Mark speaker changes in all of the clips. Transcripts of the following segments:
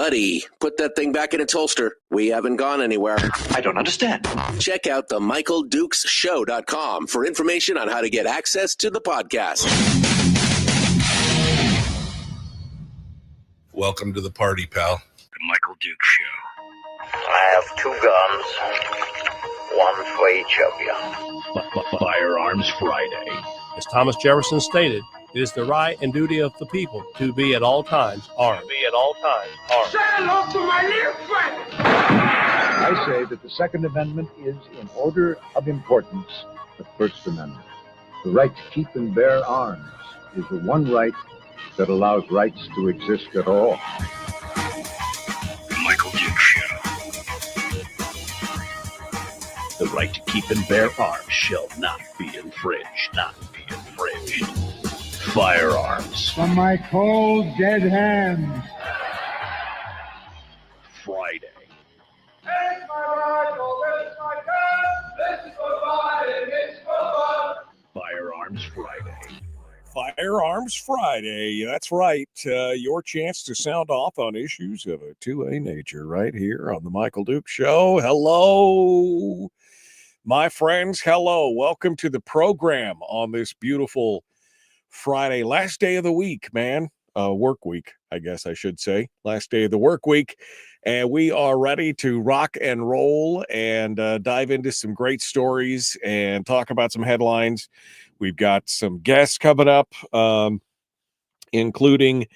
Speaker 1: Buddy, put that thing back in its holster. We haven't gone anywhere.
Speaker 2: I don't understand.
Speaker 1: Check out the MichaelDukesShow.com for information on how to get access to the podcast.
Speaker 3: Welcome to the party, pal.
Speaker 2: The Michael Dukes Show.
Speaker 4: I have 2 guns, one for each of you.
Speaker 2: Firearms Friday.
Speaker 5: As Thomas Jefferson stated, it is the right and duty of the people to be at all times armed.
Speaker 4: Say hello to my little friend.
Speaker 6: I say that the Second Amendment is, in order of importance, the First Amendment. The right to keep and bear arms is the one right that allows rights to exist at all.
Speaker 2: The Michael Dukes Show. The right to keep and bear arms shall not be infringed. Firearms.
Speaker 7: From my cold, dead hands.
Speaker 2: Friday.
Speaker 4: This is my rifle, this is my gun, this is for fighting, it's for fun.
Speaker 2: Firearms Friday.
Speaker 8: Firearms Friday. That's right. Your chance to sound off on issues of a 2A nature right here on the Michael Dukes Show. Hello, my friends. Hello. Welcome to the program on this beautiful Friday, last day of the week, man. Work week, I guess I should say. Last day of the work week. And we are ready to rock and roll and dive into some great stories and talk about some headlines. We've got some guests coming up, including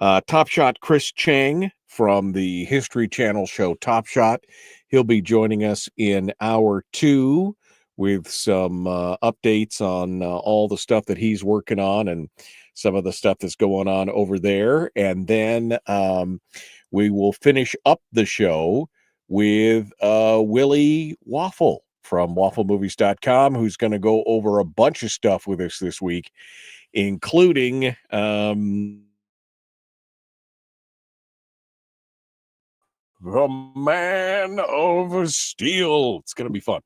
Speaker 8: Top Shot Chris Cheng from the History Channel show Top Shot. He'll be joining us in hour 2 with some updates on all the stuff that he's working on and some of the stuff that's going on over there. And then we will finish up the show with Willie Waffle from wafflemovies.com, who's going to go over a bunch of stuff with us this week, including the Man of Steel. It's going to be fun.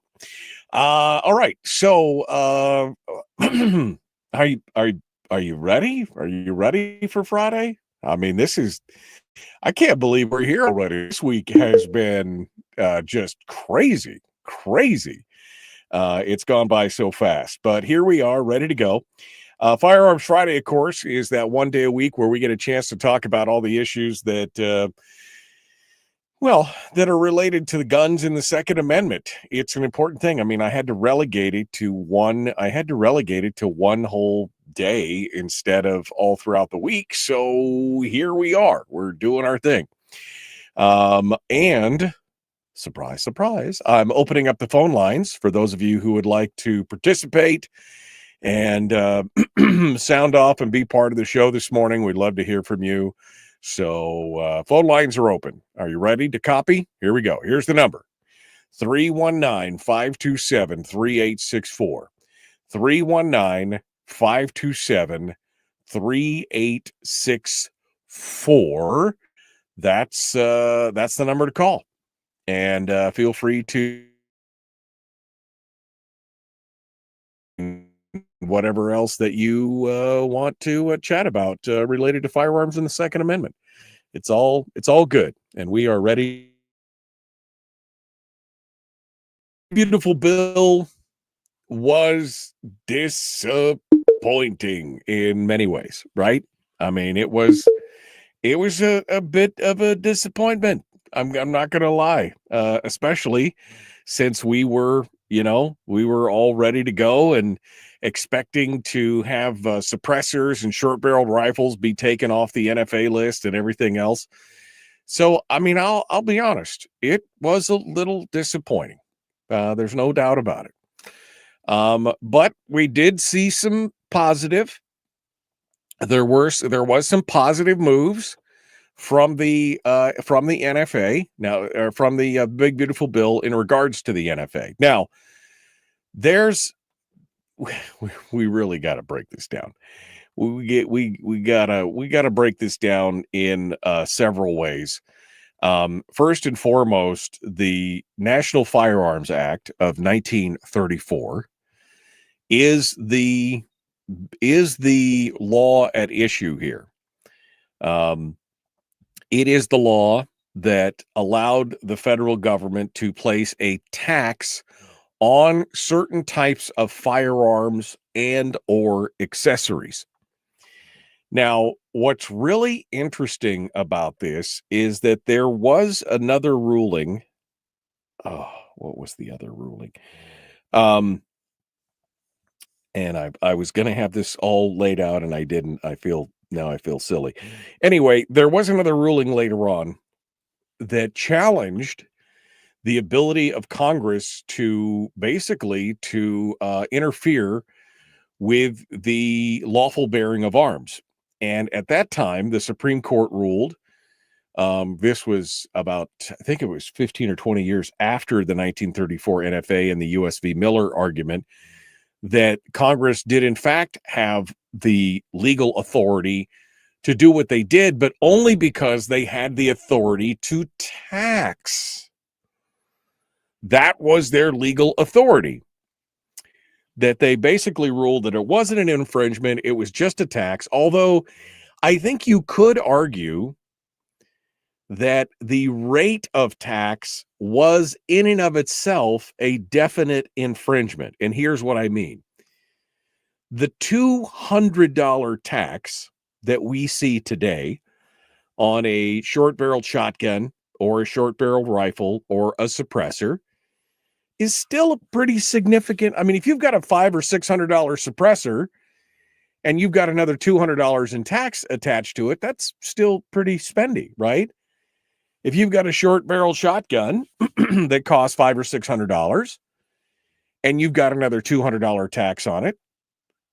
Speaker 8: All right. So are you ready? Are you ready for Friday? I mean, I can't believe we're here already. This week has been just crazy. It's gone by so fast, but here we are ready to go. Firearms Friday, of course, is that one day a week where we get a chance to talk about all the issues that are related to the guns in the Second Amendment. It's an important thing. I mean, I had to relegate it to one whole day instead of all throughout the week. So here we are. We're doing our thing. And surprise, surprise, I'm opening up the phone lines for those of you who would like to participate and sound off and be part of the show this morning. We'd love to hear from you. So phone lines are open. Are you ready to copy? Here we go. Here's the number. 319-527-3864. 319-527-3864. That's the number to call. And feel free to whatever else that you want to chat about related to firearms and the Second Amendment. It's all good, and we are ready. Beautiful bill was disappointing in many ways, right? I mean, it was a bit of a disappointment. I'm not going to lie, especially since we were all ready to go and expecting to have suppressors and short-barreled rifles be taken off the NFA list and everything else. So, I mean, I'll be honest, it was a little disappointing. There's no doubt about it. But we did see some positive. There was some positive moves from the NFA now, from the Big Beautiful Bill in regards to the NFA. Now, we really got to break this down. We gotta break this down in several ways. First and foremost, the National Firearms Act of 1934 is the law at issue here. It is the law that allowed the federal government to place a tax on certain types of firearms and or accessories. Now, what's really interesting about this is that there was another ruling. Oh, what was the other ruling? And I was going to have this all laid out and I didn't. I feel silly. Anyway, there was another ruling later on that challenged the ability of Congress to basically interfere with the lawful bearing of arms. And at that time, the Supreme Court ruled, this was about, I think it was 15 or 20 years after the 1934 NFA and the US v. Miller argument, that Congress did in fact have the legal authority to do what they did, but only because they had the authority to tax. That was their legal authority. That they basically ruled that it wasn't an infringement, it was just a tax, although I think you could argue that the rate of tax was in and of itself a definite infringement. And here's what I mean. The $200 tax that we see today on a short-barreled shotgun or a short-barreled rifle or a suppressor is still a pretty significant. I mean, if you've got a $500 or $600 suppressor and you've got another $200 in tax attached to it, that's still pretty spendy, right? If you've got a short barrel shotgun that costs $500 or $600 and you've got another $200 tax on it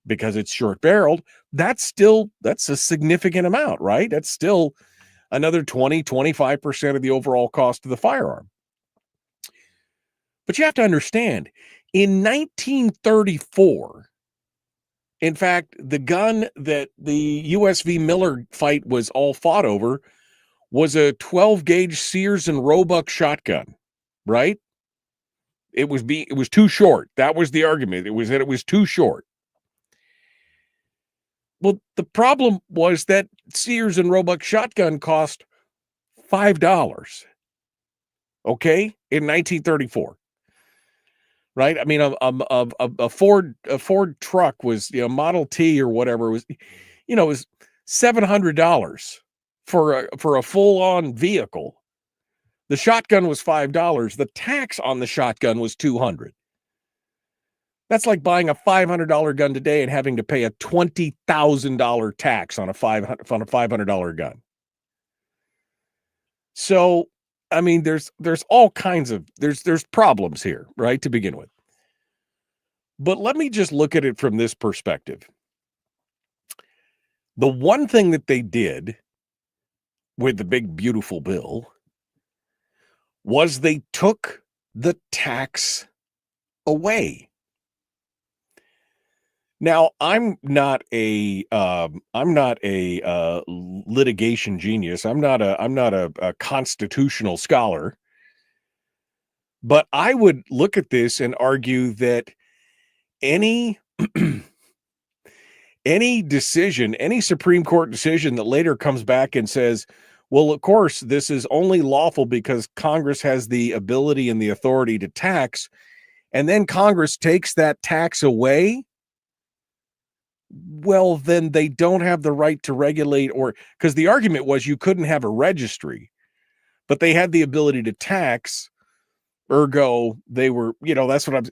Speaker 8: because it's short barreled, that's a significant amount, right? That's still another 25% of the overall cost of the firearm. But you have to understand, in 1934, in fact, the gun that the US v. Miller fight was all fought over was a 12-gauge Sears and Roebuck shotgun, right? It was too short. That was the argument. It was too short. Well, the problem was that Sears and Roebuck shotgun cost $5, okay, in 1934. Right? I mean, a Ford truck was, Model T or whatever was, it was $700 for a full-on vehicle. The shotgun was $5. The tax on the shotgun was $200. That's like buying a $500 gun today and having to pay a $20,000 tax on a $500 gun. So, I mean, there's all kinds of, there's problems here, right, to begin with. But let me just look at it from this perspective. The one thing that they did with the big, beautiful bill was they took the tax away. Now, I'm not a litigation genius. I'm not a constitutional scholar, but I would look at this and argue that any decision, any Supreme Court decision that later comes back and says, well, of course, this is only lawful because Congress has the ability and the authority to tax, and then Congress takes that tax away, well, then they don't have the right to regulate, or because the argument was you couldn't have a registry, but they had the ability to tax, ergo they were, that's what I'm.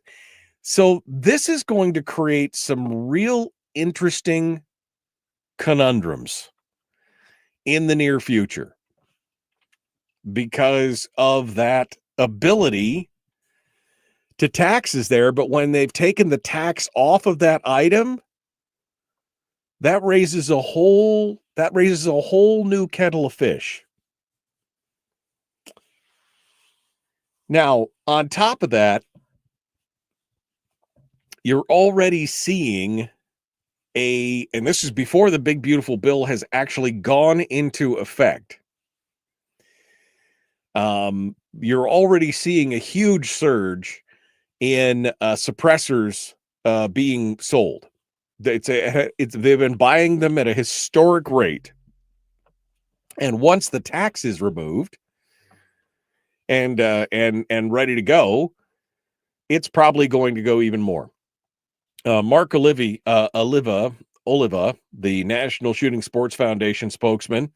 Speaker 8: So this is going to create some real interesting conundrums in the near future because of that ability to tax is there. But when they've taken the tax off of that item, that raises a whole new kettle of fish. Now, on top of that, you're already seeing and this is before the big, beautiful bill has actually gone into effect. You're already seeing a huge surge in suppressors being sold. They've been buying them at a historic rate. And once the tax is removed, and ready to go, it's probably going to go even more. Mark Oliva, the National Shooting Sports Foundation spokesman,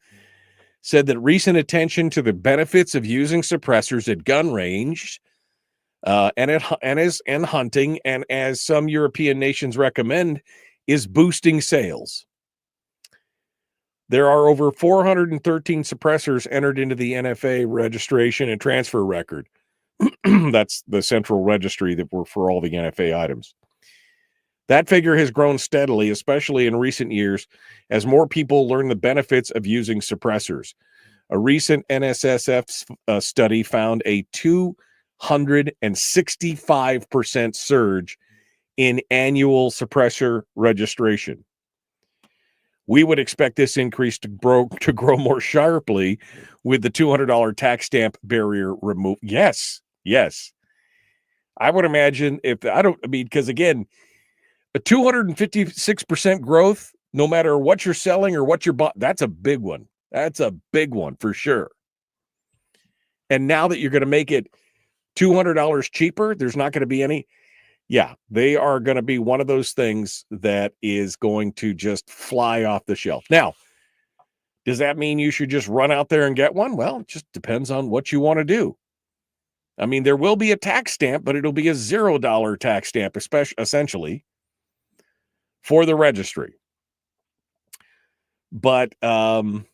Speaker 8: said that recent attention to the benefits of using suppressors at gun range and hunting, and as some European nations recommend, is boosting sales. There are over 413 suppressors entered into the NFA registration and transfer record. That's the central registry that were for all the NFA items. That figure has grown steadily, especially in recent years, as more people learn the benefits of using suppressors. A recent NSSF study found a 265% surge in annual suppressor registration. We would expect this increase to grow more sharply with the $200 tax stamp barrier removed. Yes. I would imagine because again, a 256% growth, no matter what you're selling or what you're buying, that's a big one. That's a big one for sure. And now that you're going to make it $200 cheaper, there's not going to be any. Yeah, they are going to be one of those things that is going to just fly off the shelf. Now, does that mean you should just run out there and get one? Well, it just depends on what you want to do. I mean, there will be a tax stamp, but it'll be a $0 tax stamp, essentially, for the registry. But I'm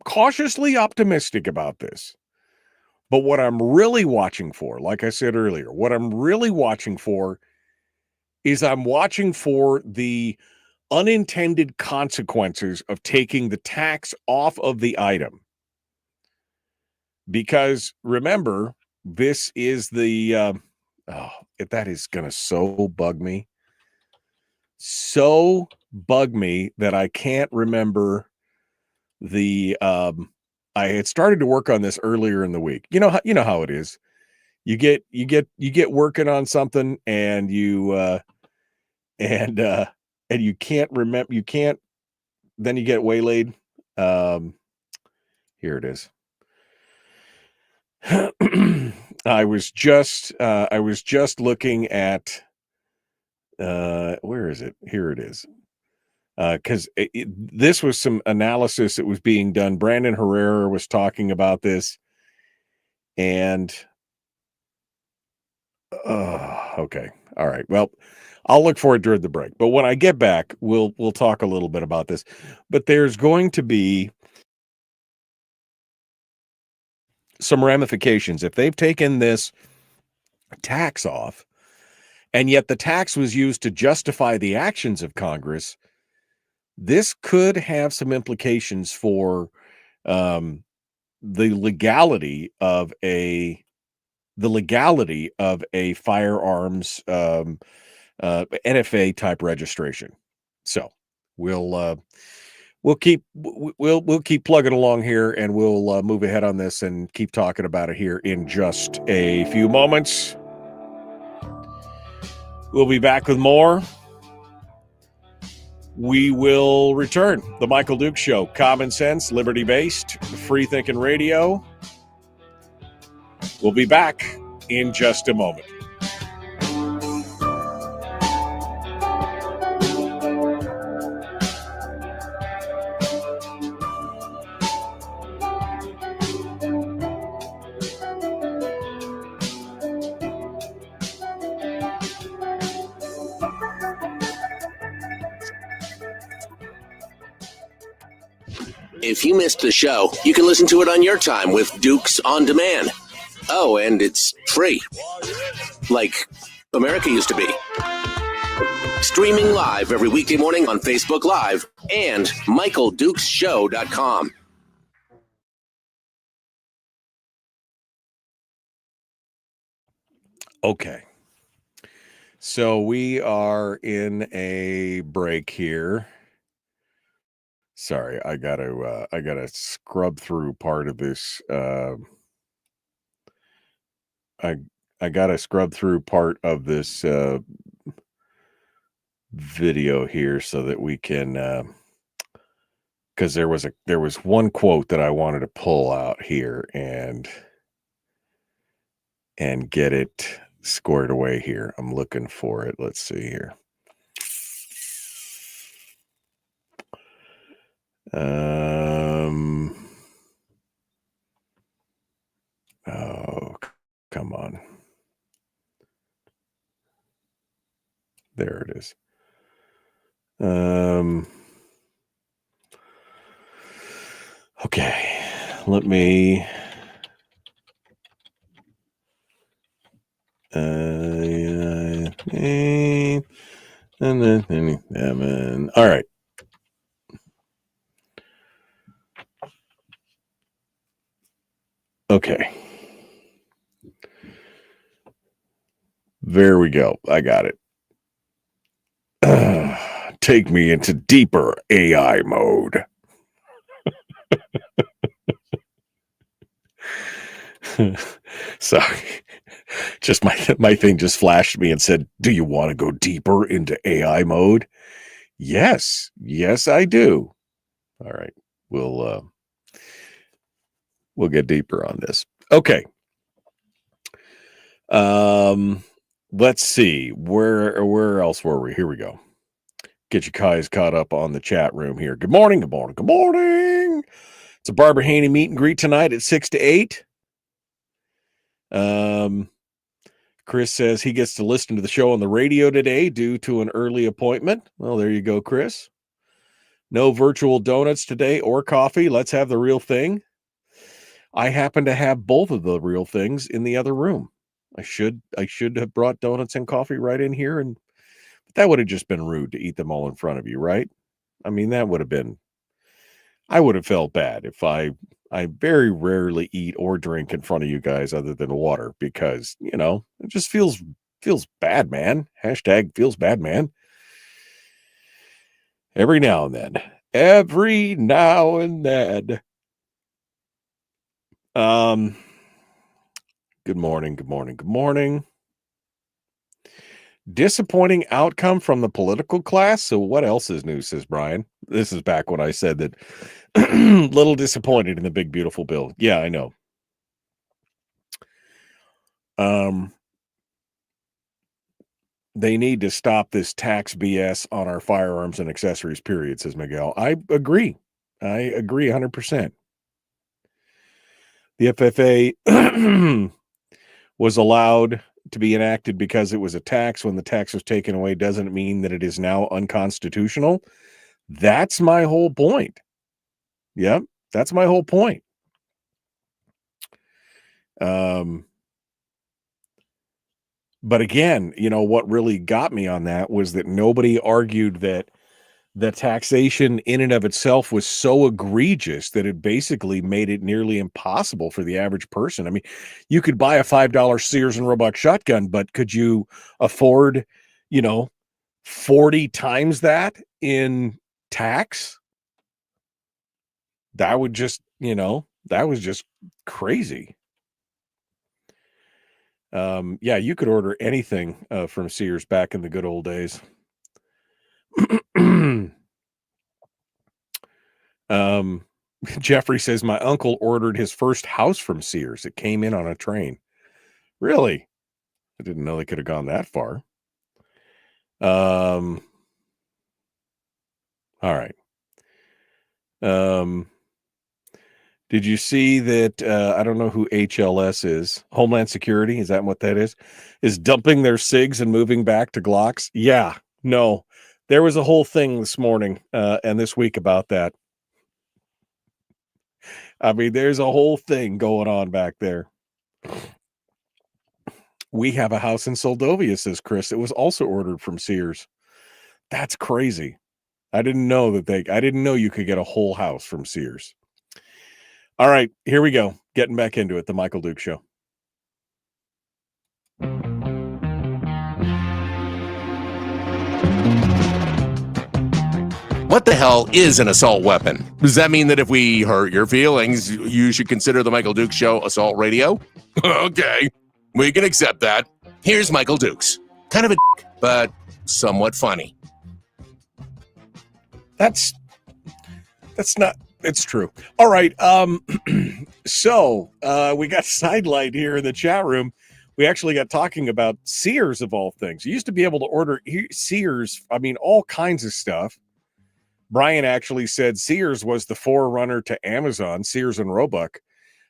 Speaker 8: cautiously optimistic about this. But what I'm really watching for, like I said earlier, is I'm watching for the unintended consequences of taking the tax off of the item. Because remember, this is that is going to so bug me that I can't remember I had started to work on this earlier in the week. You know how it is. You get working on something and you can't remember. Then you get waylaid. Here it is. I was just looking at where is it? Here it is. Because this was some analysis that was being done. Brandon Herrera was talking about this, and okay, all right. Well, I'll look for it during the break. But when I get back, we'll talk a little bit about this. But there's going to be some ramifications if they've taken this tax off, and yet the tax was used to justify the actions of Congress. This could have some implications for the legality of a firearms NFA type registration. So we'll keep plugging along here, and we'll move ahead on this and keep talking about it here in just a few moments. We'll be back with more. We will return. The Michael Dukes Show. Common sense, liberty-based, free-thinking radio. We'll be back in just a moment.
Speaker 1: If you missed the show, you can listen to it on your time with Dukes On Demand. Oh, and it's free. Like America used to be. Streaming live every weekday morning on Facebook Live and MichaelDukesShow.com.
Speaker 8: Okay. So we are in a break here. Sorry, I gotta scrub through part of this. I gotta scrub through part of this video here so that we can because there was one quote that I wanted to pull out here and get it squared away here. I'm looking for it. Let's see here. Oh, come on. There it is. Okay, let me all right. Okay. There we go. I got it. Take me into deeper AI mode. Sorry. Just my thing just flashed me and said, "Do you want to go deeper into AI mode?" Yes. Yes, I do. All right. We'll get deeper on this. Okay. Let's see. Where else were we? Here we go. Get you guys caught up on the chat room here. Good morning. Good morning. Good morning. It's a Barbara Haney meet and greet tonight at 6 to 8. Chris says he gets to listen to the show on the radio today due to an early appointment. Well, there you go, Chris. No virtual donuts today or coffee. Let's have the real thing. I happen to have both of the real things in the other room. I should have brought donuts and coffee right in here, and that would have just been rude to eat them all in front of you, right? I mean, that would have been. I would have felt bad if I very rarely eat or drink in front of you guys other than water, because, you know, it just feels bad, man. Hashtag feels bad, man. Every now and then. Every now and then. Good morning, good morning, good morning. Disappointing outcome from the political class. So what else is new, says Brian. This is back when I said that little disappointed in the big, beautiful bill. Yeah, I know. They need to stop this tax BS on our firearms and accessories, period, says Miguel. I agree. 100%. The FFA was allowed to be enacted because it was a tax. When the tax was taken away doesn't mean that it is now unconstitutional. That's my whole point. Yep, that's my whole point. But again, you know, what really got me on that was that nobody argued that the taxation in and of itself was so egregious that it basically made it nearly impossible for the average person. I mean, you could buy a $5 Sears and Roebuck shotgun, but could you afford, 40 times that in tax? That would just, that was just crazy. Yeah, you could order anything from Sears back in the good old days. Jeffrey says my uncle ordered his first house from Sears. It came in on a train. Really? I didn't know they could have gone that far. All right. Did you see that? I don't know who HLS is. Homeland Security. Is that what that is? Is dumping their SIGs and moving back to Glocks? Yeah. No. There was a whole thing this morning and this week about that. I mean, there's a whole thing going on back there. We have a house in Soldovia, says Chris. It was also ordered from Sears. That's crazy. I didn't know you could get a whole house from Sears. All right, here we go. Getting back into it. The Michael Duke Show.
Speaker 1: What the hell is an assault weapon? Does that mean that if we hurt your feelings, you should consider the Michael Dukes Show assault radio? Okay, we can accept that. Here's Michael Dukes. Kind of a dick, but somewhat funny.
Speaker 8: That's That's not. It's true. All right. So we got sidelined here in the chat room. We actually got talking about Sears of all things. You used to be able to order Sears. I mean, all kinds of stuff. Brian actually said Sears was the forerunner to Amazon, Sears and Roebuck.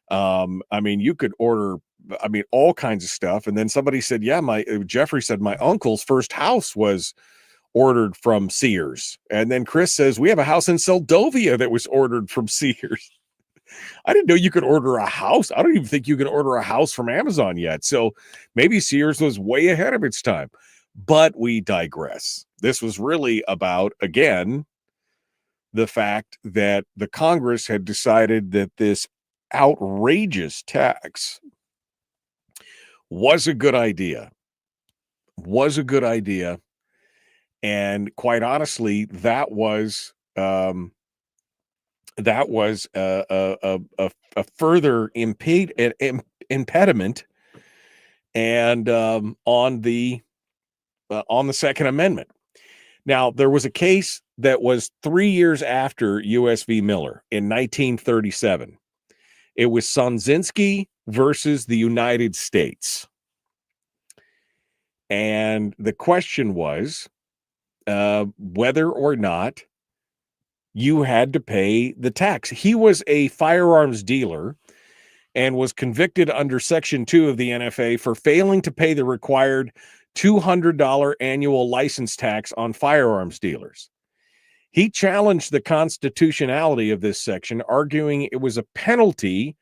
Speaker 8: I mean, you could order, I mean, all kinds of stuff. And then somebody said, yeah, Jeffrey said my uncle's first house was ordered from Sears. And then Chris says, we have a house in Seldovia that was ordered from Sears. I didn't know you could order a house. I don't even think you can order a house from Amazon yet. So maybe Sears was way ahead of its time. But we digress. This was really about, again, the fact that the Congress had decided that this outrageous tax was a good idea. And quite honestly, that was a further impediment and on the Second Amendment. Now, there was a case that was 3 years after U.S. v. Miller in 1937. It was Sonzinski versus the United States. And the question was whether or not you had to pay the tax. He was a firearms dealer and was convicted under Section 2 of the NFA for failing to pay the required $200 annual license tax on firearms dealers. He challenged the constitutionality of this section, arguing it was a penalty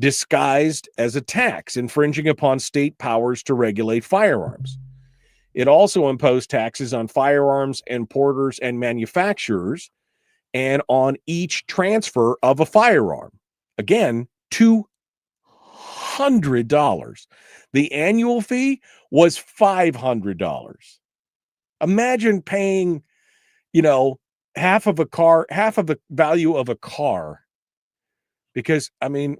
Speaker 8: disguised as a tax, infringing upon state powers to regulate firearms. It also imposed taxes on firearms importers and manufacturers and on each transfer of a firearm. Again, $200. The annual fee was $500. Imagine paying, half of the value of a car. Because let me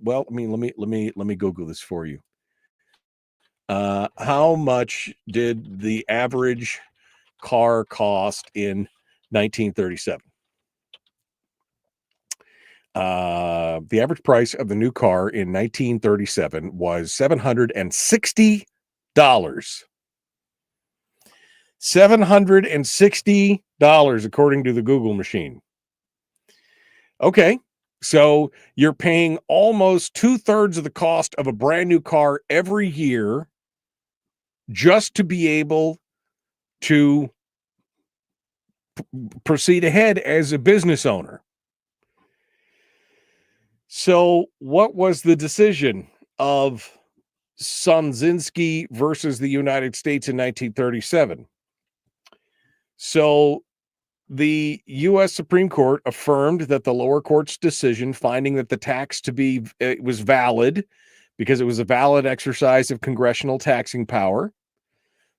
Speaker 8: Google this for you. How much did the average car cost in 1937? The average price of the new car in 1937 was $760. $760, according to the Google machine. Okay. So you're paying almost 2/3 of the cost of a brand new car every year just to be able to proceed ahead as a business owner. So what was the decision of Sonzinski versus the United States in 1937? So the U.S. Supreme Court affirmed that the lower court's decision, finding that the tax was valid because it was a valid exercise of congressional taxing power.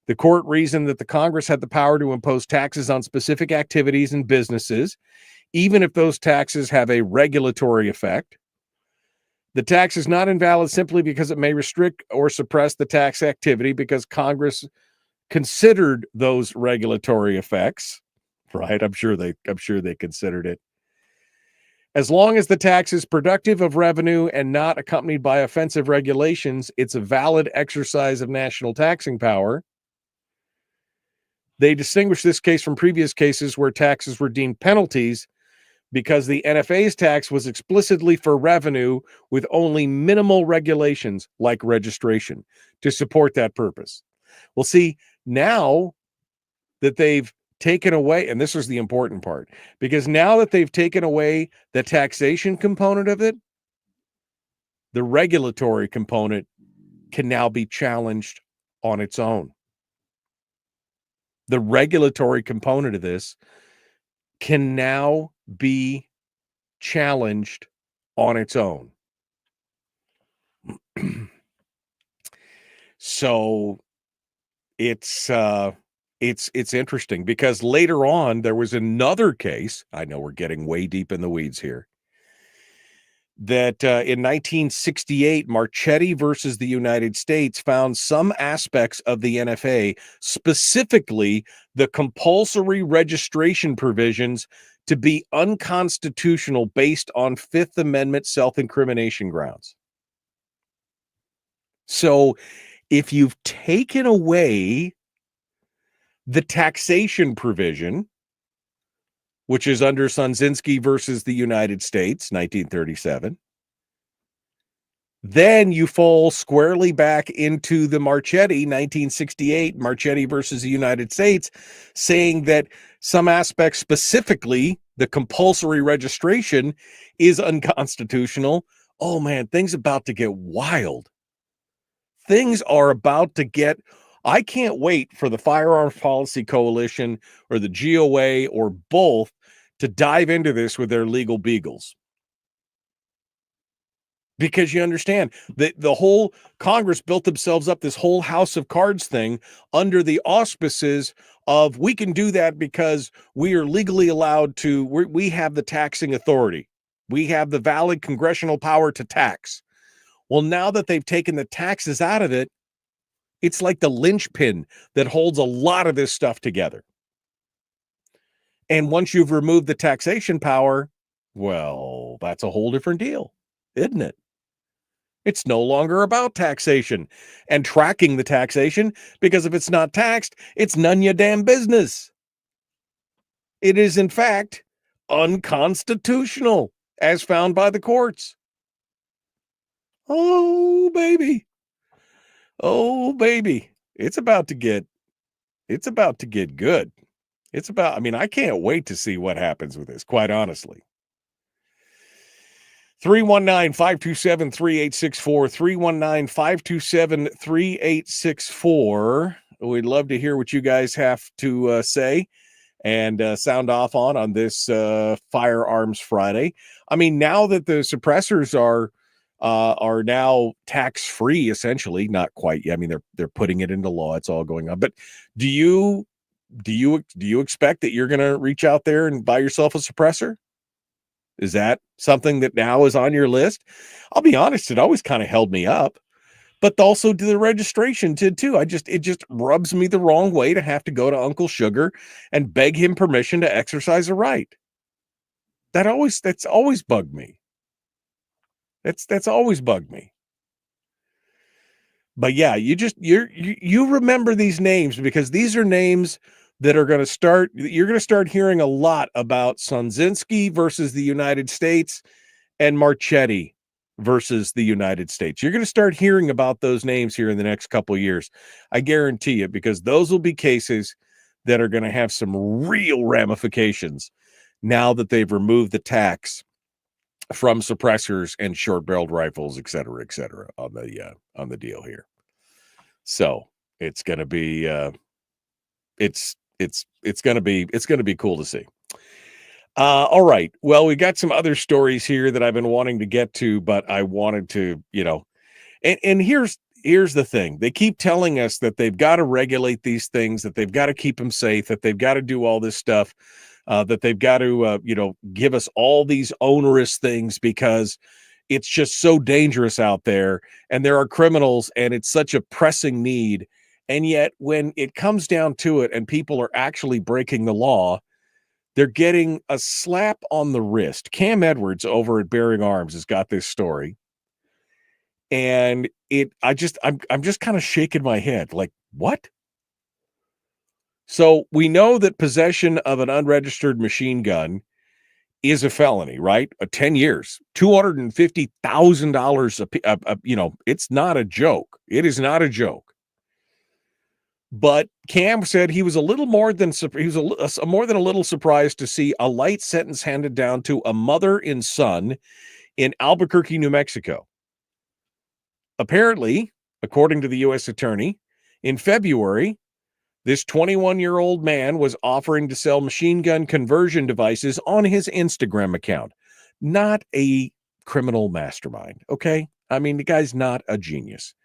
Speaker 8: The court reasoned that the Congress had the power to impose taxes on specific activities and businesses, even if those taxes have a regulatory effect. The tax is not invalid simply because it may restrict or suppress the tax activity because Congress considered those regulatory effects. Right? I'm sure they considered it. As long as the tax is productive of revenue and not accompanied by offensive regulations, it's a valid exercise of national taxing power. They distinguish this case from previous cases where taxes were deemed penalties because the NFA's tax was explicitly for revenue with only minimal regulations like registration to support that purpose. Well, see, now that they've taken away, and this is the important part, because now that they've taken away the taxation component of it, the regulatory component can now be challenged on its own. The regulatory component of this can now be challenged on its own. So it's interesting because later on there was another case. I know we're getting way deep in the weeds here. That in 1968, Marchetti versus the United States found some aspects of the NFA, specifically the compulsory registration provisions, to be unconstitutional based on Fifth Amendment self-incrimination grounds. So if you've taken away the taxation provision, which is under Sonzinski versus the United States, 1937, then you fall squarely back into the Marchetti, 1968, Marchetti versus the United States, saying that some aspects, specifically the compulsory registration, is unconstitutional. Oh man, things about to get wild. Things are about to get, I can't wait for the Firearms Policy Coalition or the GOA or both to dive into this with their legal beagles. Because you understand that the whole Congress built themselves up this whole house of cards thing under the auspices of, we can do that because we are legally allowed to, we have the taxing authority. We have the valid congressional power to tax. Well, now that they've taken the taxes out of it, it's like the linchpin that holds a lot of this stuff together. And once you've removed the taxation power, well, that's a whole different deal, isn't it? It's no longer about taxation and tracking the taxation, because if it's not taxed, it's none of your damn business. It is, in fact, unconstitutional as found by the courts. Oh, baby. Oh, baby. It's about to get good. I can't wait to see what happens with this, quite honestly. 319-527-3864, 319-527-3864. We'd love to hear what you guys have to say and sound off on this Firearms Friday. I mean, now that the suppressors are now tax-free, essentially, not quite yet. I mean, they're putting it into law. It's all going on. But do you expect that you're going to reach out there and buy yourself a suppressor? Is that something that now is on your list? I'll be honest, it always kind of held me up, but also the registration did too. It just rubs me the wrong way to have to go to Uncle Sugar and beg him permission to exercise a right. That's always bugged me. That's always bugged me. But yeah, you remember these names, because these are names that you're going to start hearing a lot about. Sonzinski versus the United States and Marchetti versus the United States. You're going to start hearing about those names here in the next couple of years. I guarantee it, because those will be cases that are going to have some real ramifications now that they've removed the tax from suppressors and short-barreled rifles, et cetera, on the deal here. So it's going to be it's going to be cool to see. All right. Well, we got some other stories here that I've been wanting to get to, but I wanted to, and here's the thing. They keep telling us that they've got to regulate these things, that they've got to keep them safe, that they've got to do all this stuff, that they've got to, give us all these onerous things because it's just so dangerous out there and there are criminals and it's such a pressing need. And yet when it comes down to it and people are actually breaking the law, they're getting a slap on the wrist. Cam Edwards over at Bearing Arms has got this story. And I'm just kind of shaking my head like, what? So we know that possession of an unregistered machine gun is a felony, right? 10 years, $250,000. It's not a joke. It is not a joke. But Cam said he was a little more than a little surprised to see a light sentence handed down to a mother and son in Albuquerque, New Mexico. Apparently, according to the U.S. attorney, in February, this 21-year-old man was offering to sell machine gun conversion devices on his Instagram account. Not a criminal mastermind, okay? I mean, the guy's not a genius.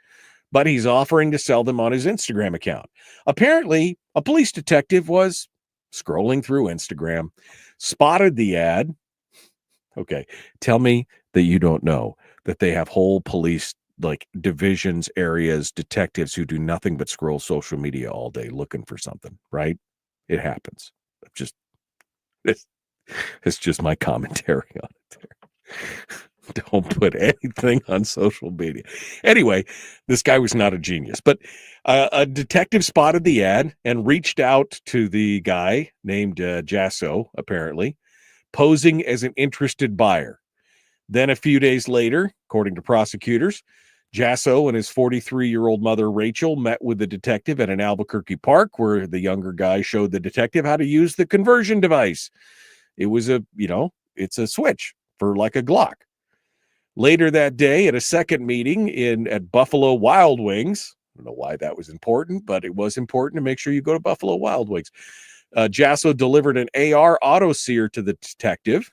Speaker 8: But he's offering to sell them on his Instagram account. Apparently, a police detective was scrolling through Instagram, spotted the ad. Okay, tell me that you don't know that they have whole police divisions, areas, detectives who do nothing but scroll social media all day looking for something, right? It happens. It's just my commentary on it there. Don't put anything on social media. Anyway, this guy was not a genius, but a detective spotted the ad and reached out to the guy named Jasso, apparently, posing as an interested buyer. Then a few days later, according to prosecutors, Jasso and his 43-year-old mother, Rachel, met with the detective at an Albuquerque park where the younger guy showed the detective how to use the conversion device. It was it's a switch for like a Glock. Later that day, at a second meeting at Buffalo Wild Wings, I don't know why that was important, but it was important to make sure you go to Buffalo Wild Wings. Jasso delivered an AR auto sear to the detective,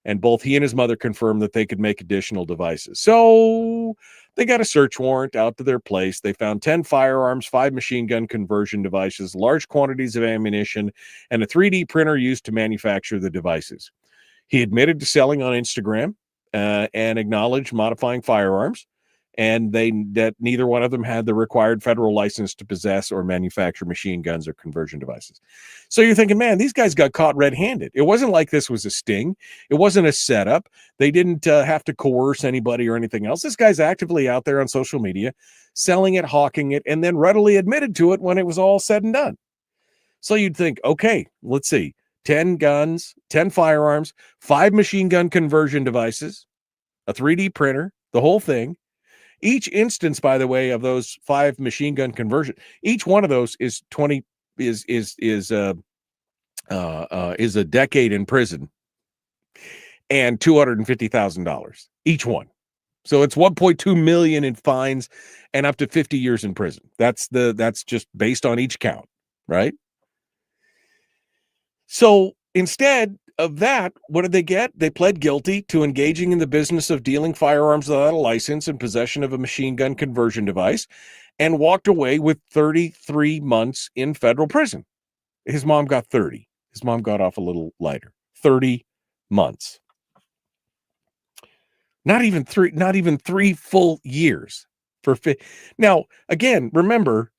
Speaker 8: and both he and his mother confirmed that they could make additional devices. So they got a search warrant out to their place. They found 10 firearms, 5 machine gun conversion devices, large quantities of ammunition, and a 3D printer used to manufacture the devices. He admitted to selling on Instagram and acknowledged modifying firearms, and that neither one of them had the required federal license to possess or manufacture machine guns or conversion devices. So you're thinking, man, these guys got caught red-handed. It wasn't like this was a sting. It wasn't a setup. They didn't have to coerce anybody or anything else. This guy's actively out there on social media, selling it, hawking it, and then readily admitted to it when it was all said and done. So you'd think, okay, let's see. 10 guns, 10 firearms, 5 machine gun conversion devices, a 3D printer, the whole thing. Each instance, by the way, of those 5 machine gun conversion, each one of those is a decade in prison and $250,000 each one. So it's 1.2 million in fines and up to 50 years in prison. That's just based on each count, right? So instead of that, what did they get? They pled guilty to engaging in the business of dealing firearms without a license and possession of a machine gun conversion device, and walked away with 33 months in federal prison. His mom got 30. His mom got off a little lighter. 30 months. Not even three full years. Now, again, remember,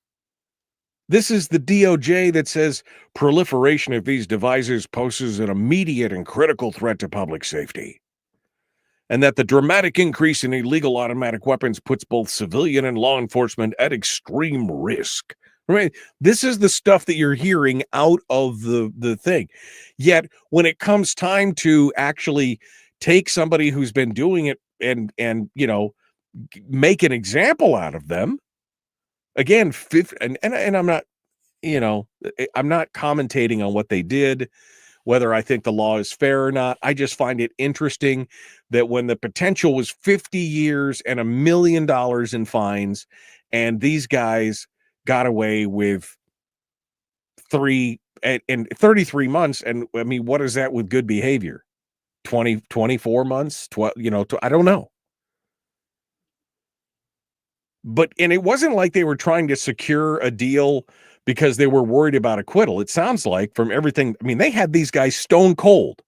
Speaker 8: this is the DOJ that says proliferation of these devices poses an immediate and critical threat to public safety, and that the dramatic increase in illegal automatic weapons puts both civilian and law enforcement at extreme risk. Right? This is the stuff that you're hearing out of the thing. Yet when it comes time to actually take somebody who's been doing it and make an example out of them, again, and I'm not, I'm not commentating on what they did, whether I think the law is fair or not. I just find it interesting that when the potential was 50 years and $1 million in fines, and these guys got away with 33 months. And I mean, what is that with good behavior? 24 months, 12, I don't know. And it wasn't like they were trying to secure a deal because they were worried about acquittal. It sounds like from everything, I mean, they had these guys stone cold.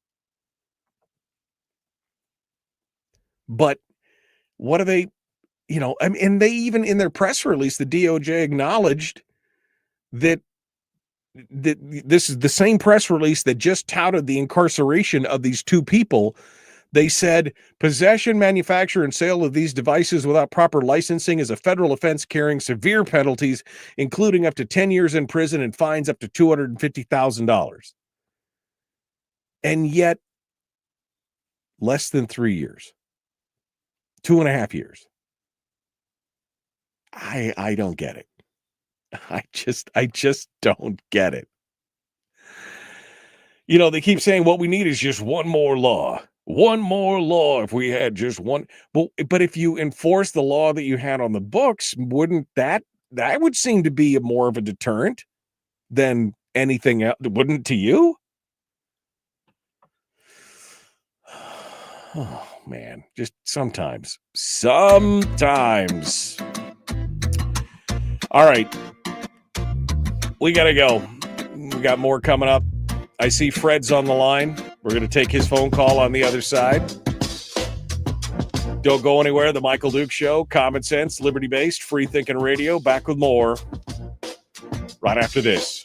Speaker 8: But what are they, and they even in their press release, the DOJ acknowledged that this is the same press release that just touted the incarceration of these 2 people. They said possession, manufacture, and sale of these devices without proper licensing is a federal offense carrying severe penalties, including up to 10 years in prison and fines up to $250,000. And yet, less than 3 years, 2.5 years. I don't get it. I just don't get it. They keep saying what we need is just one more law. One more law. If we had just one, but if you enforce the law that you had on the books, wouldn't that would seem to be more of a deterrent than anything else? Wouldn't to you? Oh man, just sometimes. All right, we gotta go. We got more coming up. I see Fred's on the line. We're going to take his phone call on the other side. Don't go anywhere. The Michael Duke Show, common sense, liberty-based, free-thinking radio. Back with more right after this.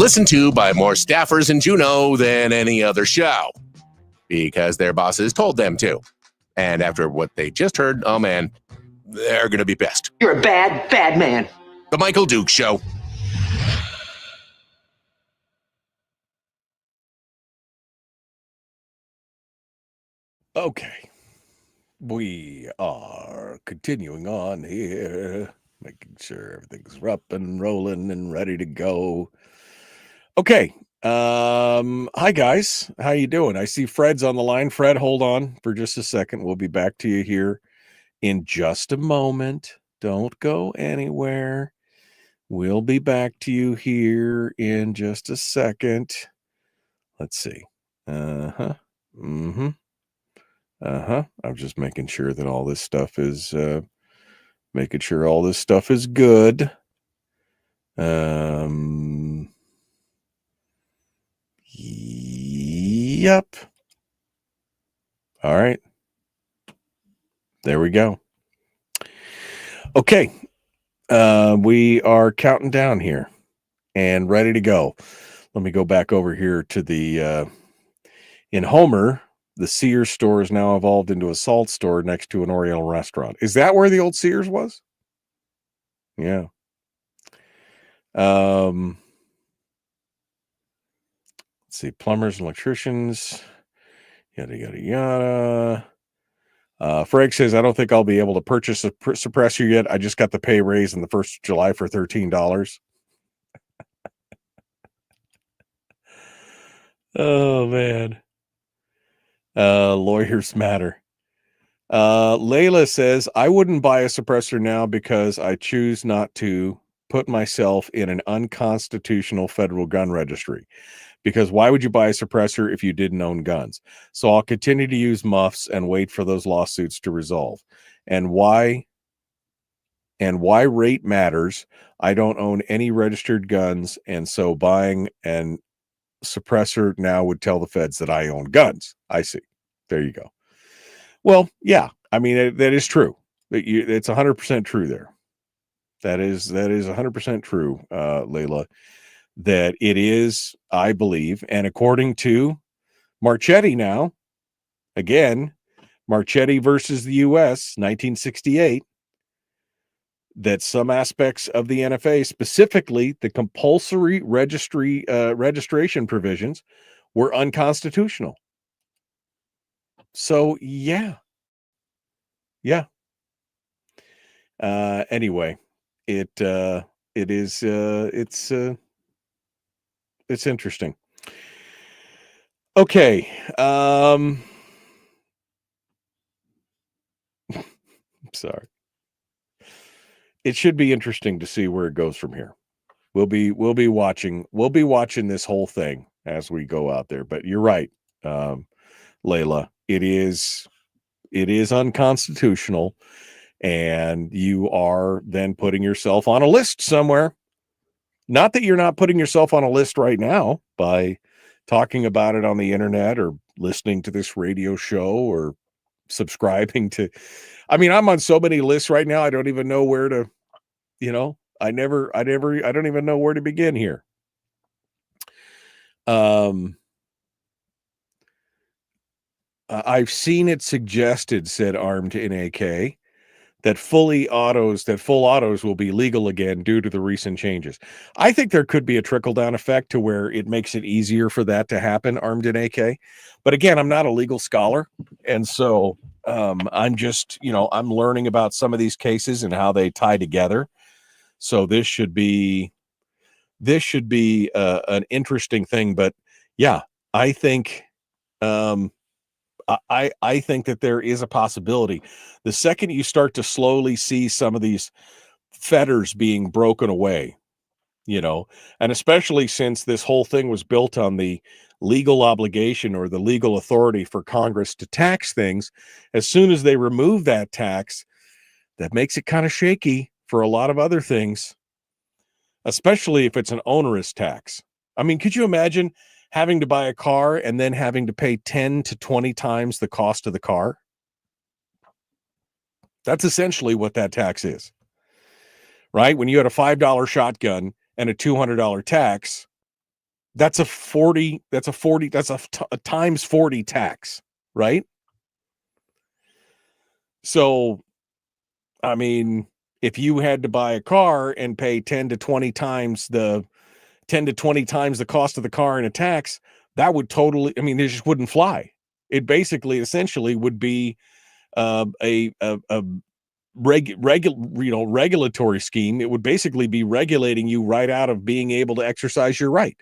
Speaker 1: listened to by more staffers in Juneau than any other show, because their bosses told them to. And after what they just heard, oh man, they're going to be pissed.
Speaker 3: You're a bad, bad man.
Speaker 1: The Michael Duke Show.
Speaker 8: Okay. We are continuing on here, making sure everything's up and rolling and ready to go. Okay. Hi guys. How you doing? I see Fred's on the line. Fred, hold on for just a second. We'll be back to you here in just a moment. Don't go anywhere. We'll be back to you here in just a second. Let's see. I'm just making sure that all this stuff is good. Yep. All right. There we go. Okay. We are counting down here and ready to go. Let me go back over here to the in Homer. The Sears store is now evolved into a salt store next to an Oriental restaurant. Is that where the old Sears was? Yeah. Let's see. Plumbers and electricians. Yada, yada, yada. Frank says, I don't think I'll be able to purchase a suppressor yet. I just got the pay raise on the 1st of July for $13. Oh, man. Lawyers matter. Layla says, I wouldn't buy a suppressor now because I choose not to put myself in an unconstitutional federal gun registry. Because why would you buy a suppressor if you didn't own guns? So I'll continue to use muffs and wait for those lawsuits to resolve. And why rate matters. I don't own any registered guns, and so buying an suppressor now would tell the feds that I own guns. I see. There you go. Well, yeah. I mean, that is true. It's 100% true there. That is 100% true, Layla. That it is, I believe, and according to Marchetti now, again, Marchetti versus the U.S., 1968, that some aspects of the NFA, specifically the compulsory registration provisions, were unconstitutional. So, yeah. Anyway, it's interesting. Okay. Sorry. It should be interesting to see where it goes from here. We'll be watching this whole thing as we go out there. But you're right, Layla. It is unconstitutional, and you are then putting yourself on a list somewhere. Not that you're not putting yourself on a list right now by talking about it on the internet or listening to this radio show or subscribing to. I mean, I'm on so many lists right now. I don't even know where to, I don't even know where to begin here. I've seen it suggested, said Armed in AK, that full autos will be legal again due to the recent changes. I think there could be a trickle-down effect to where it makes it easier for that to happen, Armed in AK. But again, I'm not a legal scholar, and so I'm just, I'm learning about some of these cases and how they tie together. So this should be an interesting thing. But yeah, I think I think that there is a possibility. The second you start to slowly see some of these fetters being broken away, and especially since this whole thing was built on the legal obligation or the legal authority for Congress to tax things, as soon as they remove that tax, that makes it kind of shaky for a lot of other things, especially if it's an onerous tax. I mean, could you imagine having to buy a car and then having to pay 10 to 20 times the cost of the car? That's essentially what that tax is, right? When you had a $5 shotgun and a $200 tax, That's a times 40 tax, right? So, I mean, if you had to buy a car and pay 10 to 20 times the cost of the car in a tax, that would totally, I mean, it just wouldn't fly. It basically essentially would be a regulatory scheme. It would basically be regulating you right out of being able to exercise your right.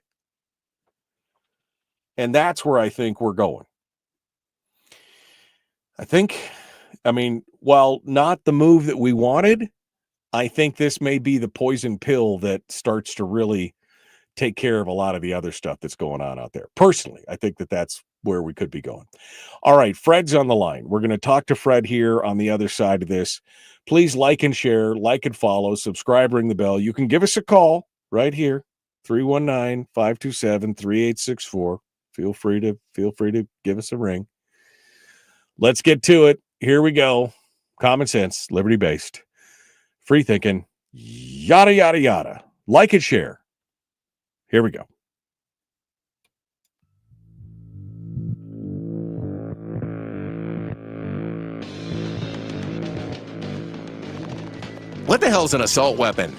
Speaker 8: And that's where I think we're going. I mean, while not the move that we wanted, I think this may be the poison pill that starts to really take care of a lot of the other stuff that's going on out there. Personally, I think that's where we could be going. All right, Fred's on the line. We're going to talk to Fred here on the other side of this. Please like and share, like and follow, subscribe, ring the bell. You can give us a call right here, 319-527-3864. Feel free to give us a ring. Let's get to it. Here we go. Common sense, liberty-based, free thinking, yada, yada, yada. Like and share. Here we go.
Speaker 1: What the hell's an assault weapon?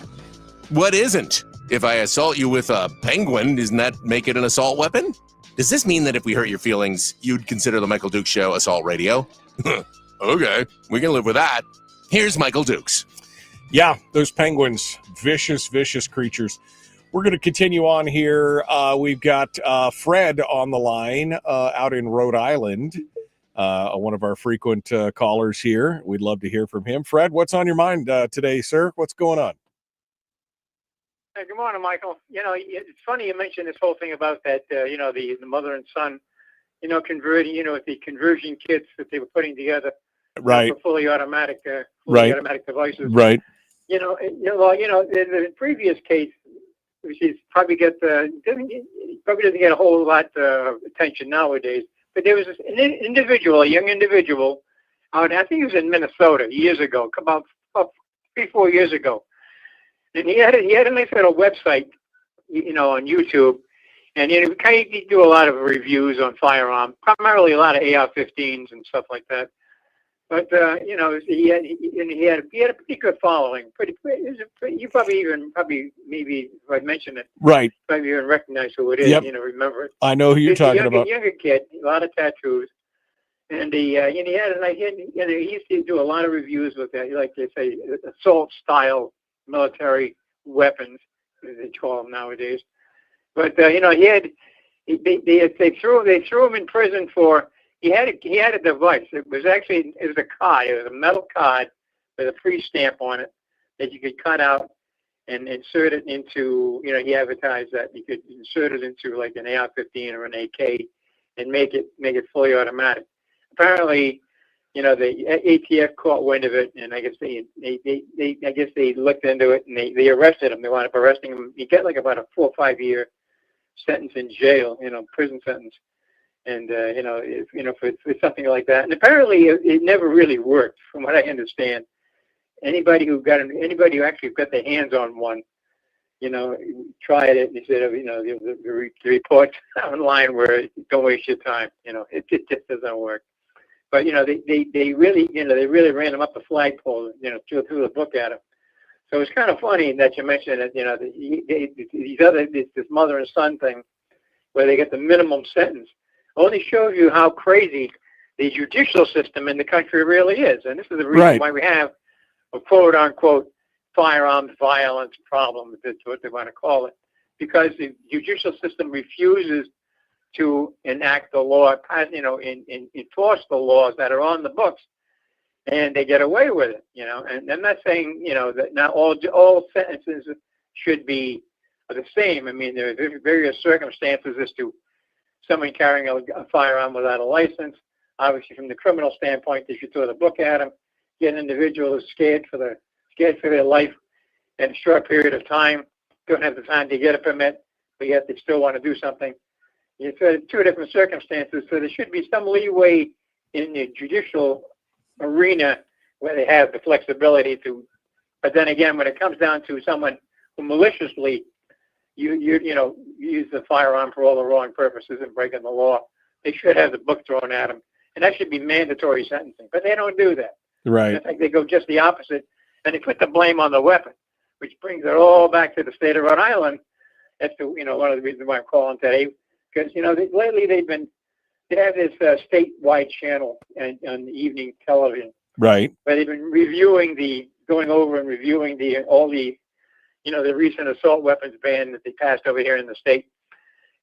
Speaker 1: What isn't? If I assault you with a penguin, doesn't that make it an assault weapon? Does this mean that if we hurt your feelings, you'd consider the Michael Dukes Show assault radio? Okay, we can live with that. Here's Michael Dukes.
Speaker 8: Yeah, those penguins, vicious, vicious creatures. We're going to continue on here. We've got Fred on the line out in Rhode Island, one of our frequent callers here. We'd love to hear from him. Fred, what's on your mind today, sir? What's going on?
Speaker 3: Hey, good morning, Michael. You know, it's funny you mentioned this whole thing about that, the mother and son, converting, with the conversion kits that they were putting together.
Speaker 8: Right.
Speaker 3: For fully automatic automatic devices.
Speaker 8: Right.
Speaker 3: The previous case, which is probably doesn't get a whole lot of attention nowadays. But there was this individual, a young individual, out, I think it was in Minnesota years ago, about 3-4 years ago, and he had a nice little website, on YouTube, and he do a lot of reviews on firearms, primarily a lot of AR-15s and stuff like that. But he had a pretty good following. You maybe if I mention it,
Speaker 8: right?
Speaker 3: Probably even recognize who it is.
Speaker 8: Yep.
Speaker 3: Remember it.
Speaker 8: I know who you're talking about.
Speaker 3: Younger kid, a lot of tattoos, and he used to do a lot of reviews with that. Like they say, assault style military weapons, as they call them nowadays. But they threw him in prison for. He had a device. It was a card. It was a metal card with a pre-stamp on it that you could cut out and insert it into. He advertised that you could insert it into like an AR-15 or an AK and make it fully automatic. Apparently, the ATF caught wind of it, and I guess they looked into it and they arrested him. They wound up arresting him. He got like about a 4 or 5 year sentence in jail, prison sentence. And for something like that, and apparently it never really worked, from what I understand. Anybody who actually got their hands on one, tried it instead of the reports online where don't waste your time. It just doesn't work. But they really ran him up the flagpole, threw the book at him. So it's kind of funny that you mentioned that this mother and son thing, where they get the minimum sentence. Only shows you how crazy the judicial system in the country really is. And this is the reason why we have a quote-unquote firearms violence problem, if that's what they want to call it, because the judicial system refuses to enact the law, enforce the laws that are on the books, and they get away with it, And I'm not saying, that not all sentences should be the same. I mean, there are various circumstances as to someone carrying a firearm without a license. Obviously, from the criminal standpoint, they should throw the book at them. Get an individual who's scared for their life in a short period of time, don't have the time to get a permit, but yet they still want to do something. It's two different circumstances, so there should be some leeway in the judicial arena where they have the flexibility to. But then again, when it comes down to someone who maliciously you use the firearm for all the wrong purposes and breaking the law, they should have the book thrown at them, and that should be mandatory sentencing. But they don't do that.
Speaker 8: Right.
Speaker 3: In fact, they go just the opposite, and they put the blame on the weapon, which brings it all back to the state of Rhode Island. That's one of the reasons why I'm calling today, because lately they have this statewide channel on the evening television,
Speaker 8: Right.
Speaker 3: where they've been going over and reviewing all the recent assault weapons ban that they passed over here in the state.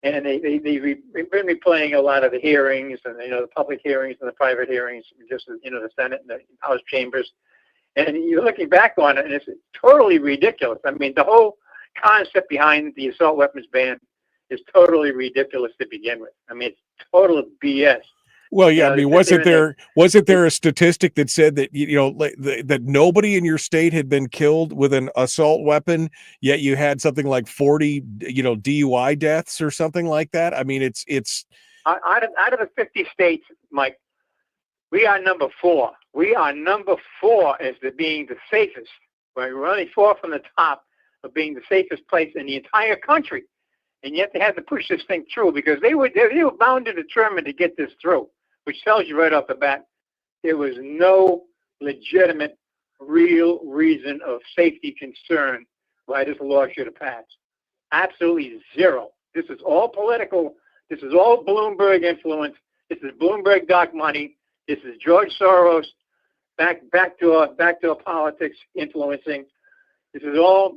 Speaker 3: And they've been replaying a lot of the hearings and, the public hearings and the private hearings, just, the Senate and the House chambers. And you're looking back on it, and it's totally ridiculous. I mean, the whole concept behind the assault weapons ban is totally ridiculous to begin with. I mean, it's total BS.
Speaker 8: Well, yeah, I mean, wasn't there a statistic that said that that nobody in your state had been killed with an assault weapon, yet you had something like 40 DUI deaths or something like that? I mean, it's
Speaker 3: out of the 50 states, Mike, we are number 4. We are number 4 as being the safest. We're only 4 from the top of being the safest place in the entire country, and yet they had to push this thing through because they were bound and determined to get this through. Which tells you right off the bat, there was no legitimate, real reason of safety concern why this law should have passed. Absolutely zero. This is all political. This is all Bloomberg influence. This is Bloomberg dark money. This is George Soros backdoor politics influencing. This is all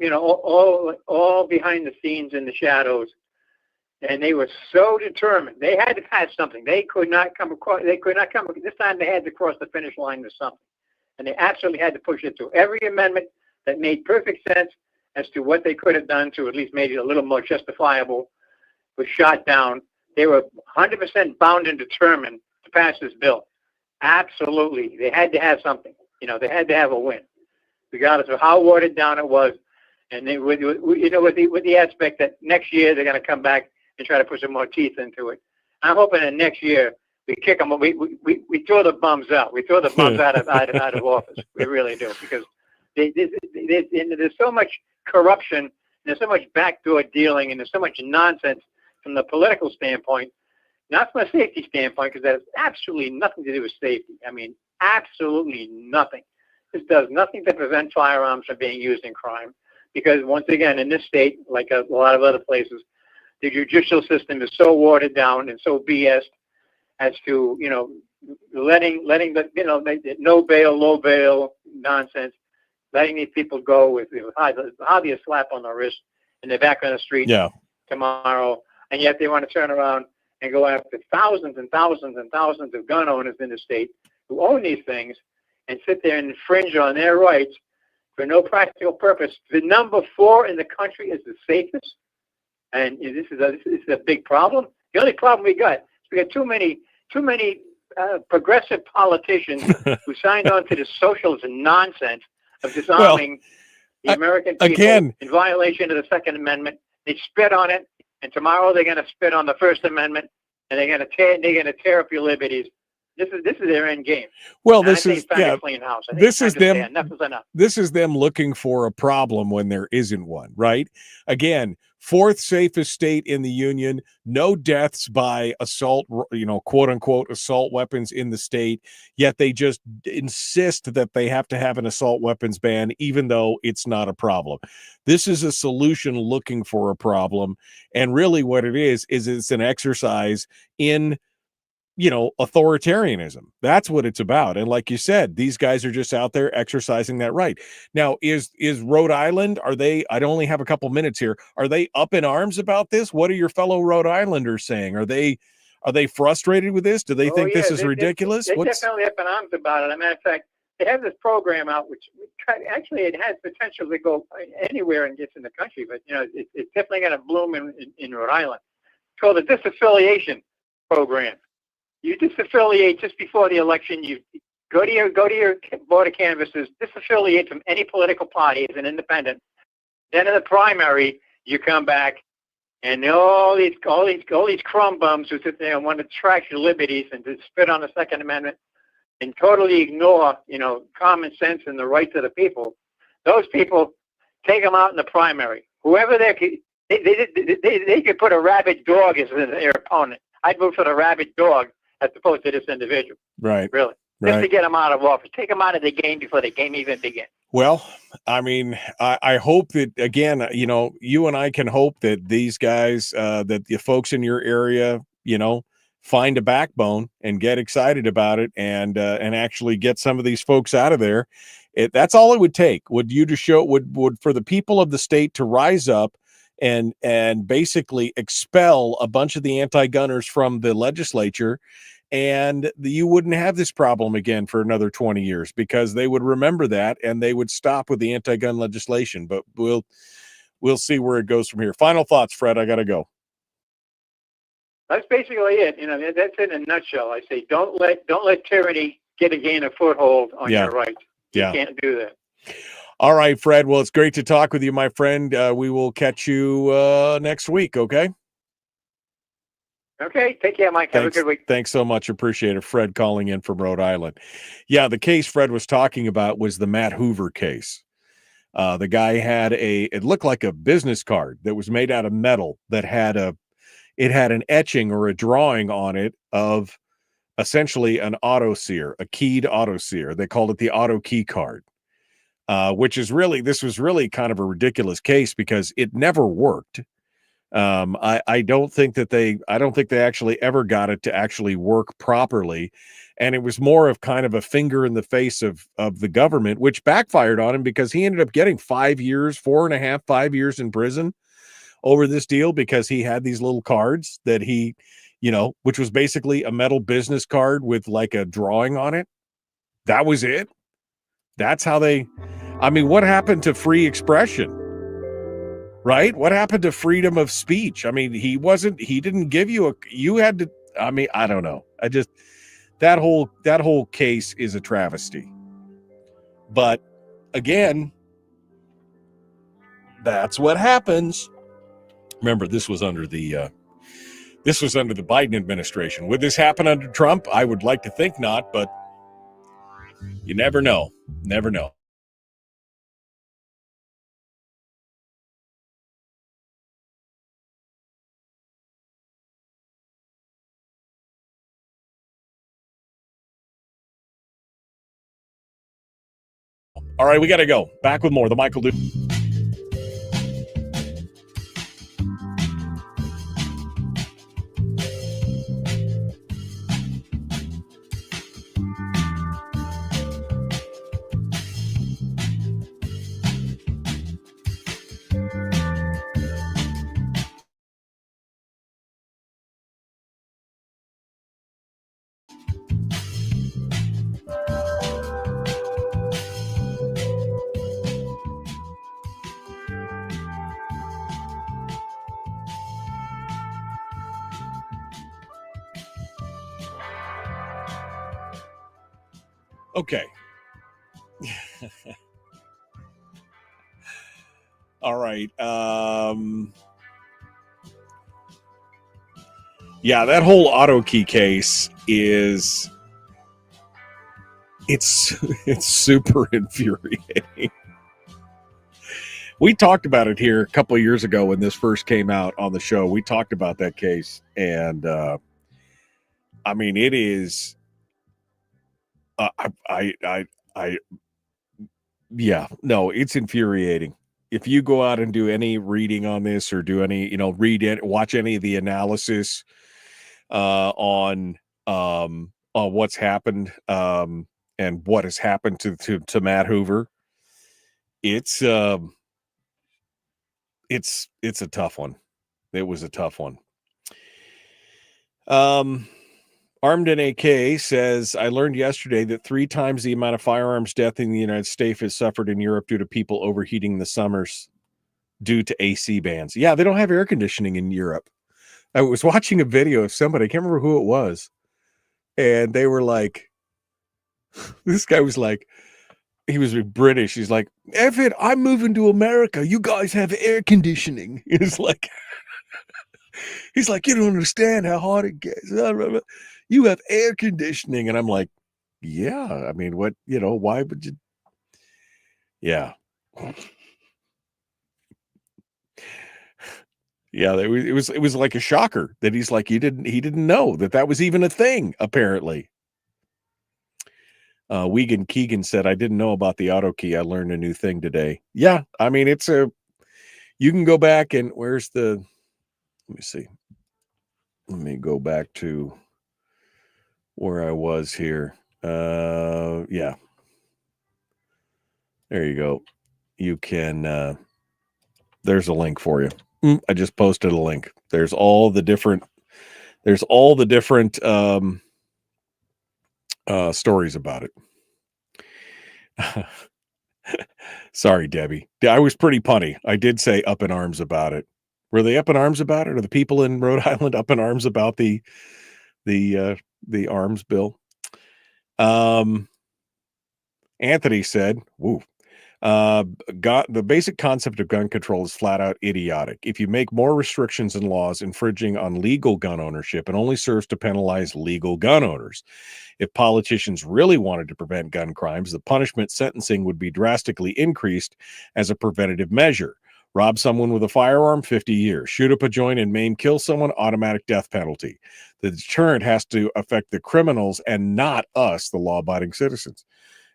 Speaker 3: all behind the scenes in the shadows. And they were so determined. They had to pass something. They could not come across. This time they had to cross the finish line with something. And they absolutely had to push it through. Every amendment that made perfect sense as to what they could have done to at least make it a little more justifiable was shot down. They were 100% bound and determined to pass this bill. Absolutely. They had to have something. They had to have a win, regardless of how watered down it was. And they, with the aspect that next year they're going to come back and try to put some more teeth into it. I'm hoping that next year we kick them. We throw the bums out. We throw the bums out of office. We really do, because there's so much corruption, there's so much backdoor dealing, and there's so much nonsense from the political standpoint, not from a safety standpoint, because that has absolutely nothing to do with safety. I mean, absolutely nothing. This does nothing to prevent firearms from being used in crime, because once again, in this state, like a lot of other places, the judicial system is so watered down and so BS as to, letting the no bail, low bail nonsense, letting these people go with hardly a slap on the wrist, and they're back on the street tomorrow. And yet they want to turn around and go after thousands and thousands and thousands of gun owners in the state who own these things and sit there and infringe on their rights for no practical purpose. The number 4 in the country is the safest. And this is a big problem. The only problem we got is we got too many progressive politicians who signed on to this socialist nonsense of disarming the American people in violation of the Second Amendment. They spit on it, and tomorrow they're going to spit on the First Amendment, and they're going to tear up your liberties. This is their end game.
Speaker 8: Well, this is
Speaker 3: clean house.
Speaker 8: This is them.
Speaker 3: Enough is enough.
Speaker 8: This is them looking for a problem when there isn't one, right? Again, 4th safest state in the union, no deaths by assault, quote unquote, assault weapons in the state. Yet they just insist that they have to have an assault weapons ban, even though it's not a problem. This is a solution looking for a problem. And really what it is it's an exercise in authoritarianism. That's what it's about. And like you said, these guys are just out there exercising that right. Now, is Rhode Island, I only have a couple minutes here. Are they up in arms about this? What are your fellow Rhode Islanders saying? Are they frustrated with this? Do they think this is ridiculous?
Speaker 3: They're definitely up in arms about it. As a matter of fact, they have this program out, which actually it has potential to go anywhere and gets in the country, but it's definitely going to bloom in Rhode Island. It's called the disaffiliation program. You disaffiliate just before the election. You go to your board of canvassers, disaffiliate from any political party as an independent. Then in the primary, you come back, and all these crumb bums who sit there and want to trash your liberties and to spit on the Second Amendment and totally ignore common sense and the rights of the people. Those people, take them out in the primary. Whoever They could put a rabid dog as their opponent. I'd vote for the rabid dog as opposed to this individual.
Speaker 8: Right.
Speaker 3: Really.
Speaker 8: Right.
Speaker 3: Just to get them out of office. Take them out of the game before the game even begins.
Speaker 8: Well, I mean, I hope that, again, you know, you and I can hope that these guys, that the folks in your area, you know, find a backbone and get excited about it and actually get some of these folks out of there. That's all it would take. Would you to show would for the people of the state to rise up and basically expel a bunch of the anti-gunners from the legislature, and you wouldn't have this problem again for another 20 years because they would remember that and they would stop with the anti-gun legislation. But we'll see where it goes from here. Final thoughts, Fred. I got to go.
Speaker 3: That's basically it. You know, that's in a nutshell. I say don't let tyranny gain a foothold on your rights. You can't do that.
Speaker 8: All right, Fred. Well, it's great to talk with you, my friend. We will catch you next week. Okay.
Speaker 3: Okay. Take care, Mike. Have a good week.
Speaker 8: Thanks so much. Appreciate it. Fred calling in from Rhode Island. Yeah, the case Fred was talking about was the Matt Hoover case. The guy had it looked like a business card that was made out of metal that had an etching or a drawing on it of essentially an auto sear, a keyed auto sear. They called it the auto key card, this was really kind of a ridiculous case because it never worked. I don't think they actually ever got it to actually work properly. And it was more of kind of a finger in the face of the government, which backfired on him because he ended up getting 5 years, 4.5, 5 years in prison over this deal because he had these little cards that he, you know, which was basically a metal business card with like a drawing on it. That was it. That's how what happened to free expression? Right? What happened to freedom of speech? I mean, he didn't give you I don't know. That whole case is a travesty. But again, that's what happens. Remember, this was under the Biden administration. Would this happen under Trump? I would like to think not, but you never know. Never know. All right, we got to go. Back with more. The Michael Duke. Okay. All right. Yeah, that whole auto key case it's super infuriating. We talked about it here a couple of years ago when this first came out on the show. We talked about that case, and it is. It's infuriating. If you go out and do any reading on this or do any, watch any of the analysis on what's happened and what has happened to Matt Hoover, it's a tough one. It was a tough one. Armed in AK says, I learned yesterday that 3 times the amount of firearms death in the United States is suffered in Europe due to people overheating in the summers due to AC bans. Yeah, they don't have air conditioning in Europe. I was watching a video of somebody, I can't remember who it was, and they were like, this guy was like, he was British. He's like, F it, I'm moving to America. You guys have air conditioning. He's like, you don't understand how hot it gets. You have air conditioning. And I'm like, yeah, what, why would you? Yeah. Yeah, it was like a shocker that he's like, he didn't know that was even a thing, apparently. Wiegand Keegan said, I didn't know about the auto key. I learned a new thing today. Yeah, I mean, you can go back and let me see. Let me go back to where I was here. Yeah. There you go. You can, there's a link for you. I just posted a link. There's all the different stories about it. Sorry, Debbie. I was pretty punny. I did say up in arms about it. Were they up in arms about it? Are the people in Rhode Island up in arms about the arms bill? Anthony said, woo. The basic concept of gun control is flat out idiotic. If you make more restrictions and laws infringing on legal gun ownership, it only serves to penalize legal gun owners. If politicians really wanted to prevent gun crimes, the punishment sentencing would be drastically increased as a preventative measure. Rob someone with a firearm, 50 years. Shoot up a joint and maim, kill someone, automatic death penalty. The deterrent has to affect the criminals and not us, the law-abiding citizens.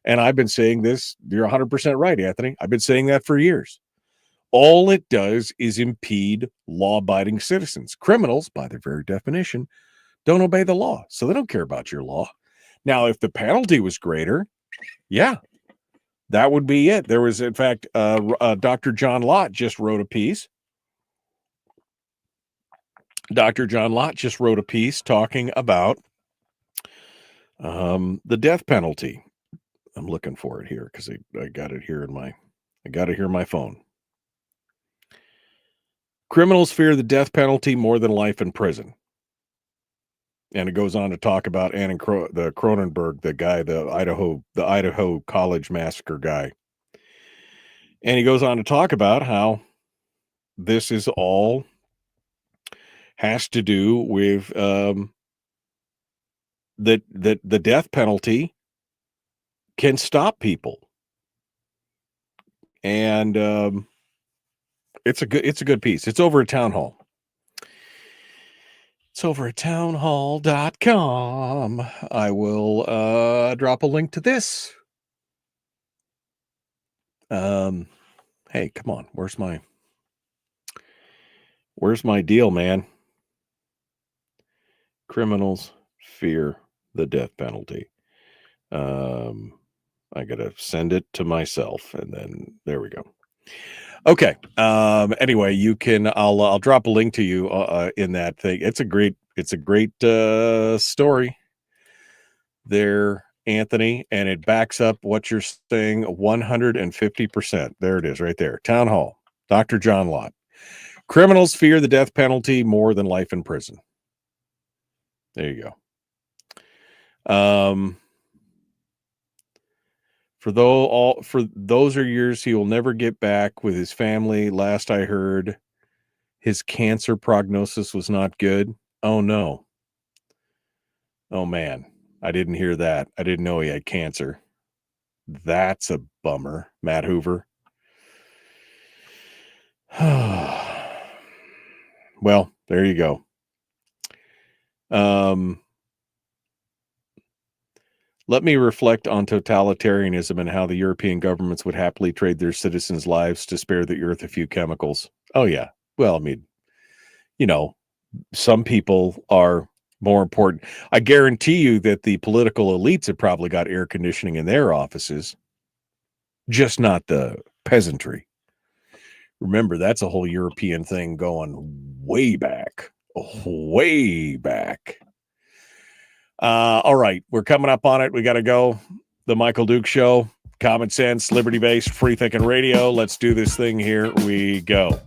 Speaker 8: And I've been saying this, you're 100% right, Anthony. I've been saying that for years. All it does is impede law-abiding citizens. Criminals, by their very definition, don't obey the law, so they don't care about your law. Now, if the penalty was greater, yeah, that would be it. There was, in fact, Dr. John Lott just wrote a piece. Dr. John Lott just wrote a piece talking about the death penalty. I'm looking for it here because I got it here in my phone. Criminals fear the death penalty more than life in prison. And it goes on to talk about the Cronenberg, the guy, the Idaho College massacre guy. And he goes on to talk about how this is all has to do with that the death penalty can stop people. And it's a good piece. It's over at Town Hall. It's over at townhall.com. I will drop a link to this. Hey, come on. Where's my deal, man? Criminals fear the death penalty. I gotta send it to myself, and then there we go. Okay. Anyway, you can. I'll drop a link to you in that thing. It's a great story there, Anthony, and it backs up what you're saying 150%. There it is, right there. Town Hall. Dr. John Lott. Criminals fear the death penalty more than life in prison. There you go. For those are years he will never get back with his family. Last I heard, his cancer prognosis was not good. Oh no. Oh man, I didn't hear that. I didn't know he had cancer. That's a bummer, Matt Hoover. Well, there you go. Let me reflect on totalitarianism and how the European governments would happily trade their citizens' lives to spare the earth a few chemicals. Oh, yeah. Well, I mean, some people are more important. I guarantee you that the political elites have probably got air conditioning in their offices, just not the peasantry. Remember, that's a whole European thing going way back. Way back. All right, we're coming up on it. We got to go. The Michael Duke Show, common sense, liberty-based, free-thinking radio. Let's do this thing. Here we go.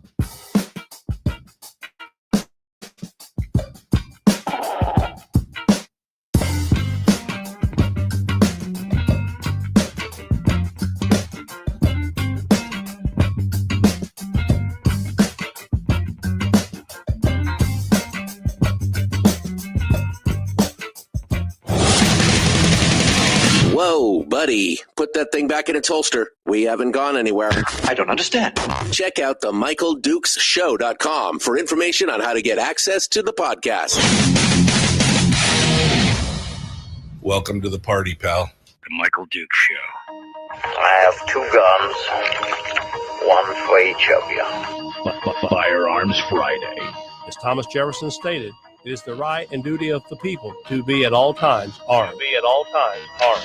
Speaker 1: Whoa, buddy, put put that thing back in its holster. We haven't gone anywhere.
Speaker 2: I don't understand.
Speaker 1: Check out the MichaelDukesShow.com for information on how to get access to the podcast.
Speaker 9: Welcome to the party, pal.
Speaker 2: The Michael Dukes Show.
Speaker 10: I have 2 guns, one for each of you.
Speaker 2: Firearms Friday.
Speaker 5: As Thomas Jefferson stated, it is the right and duty of the people to be at all times armed.
Speaker 7: Say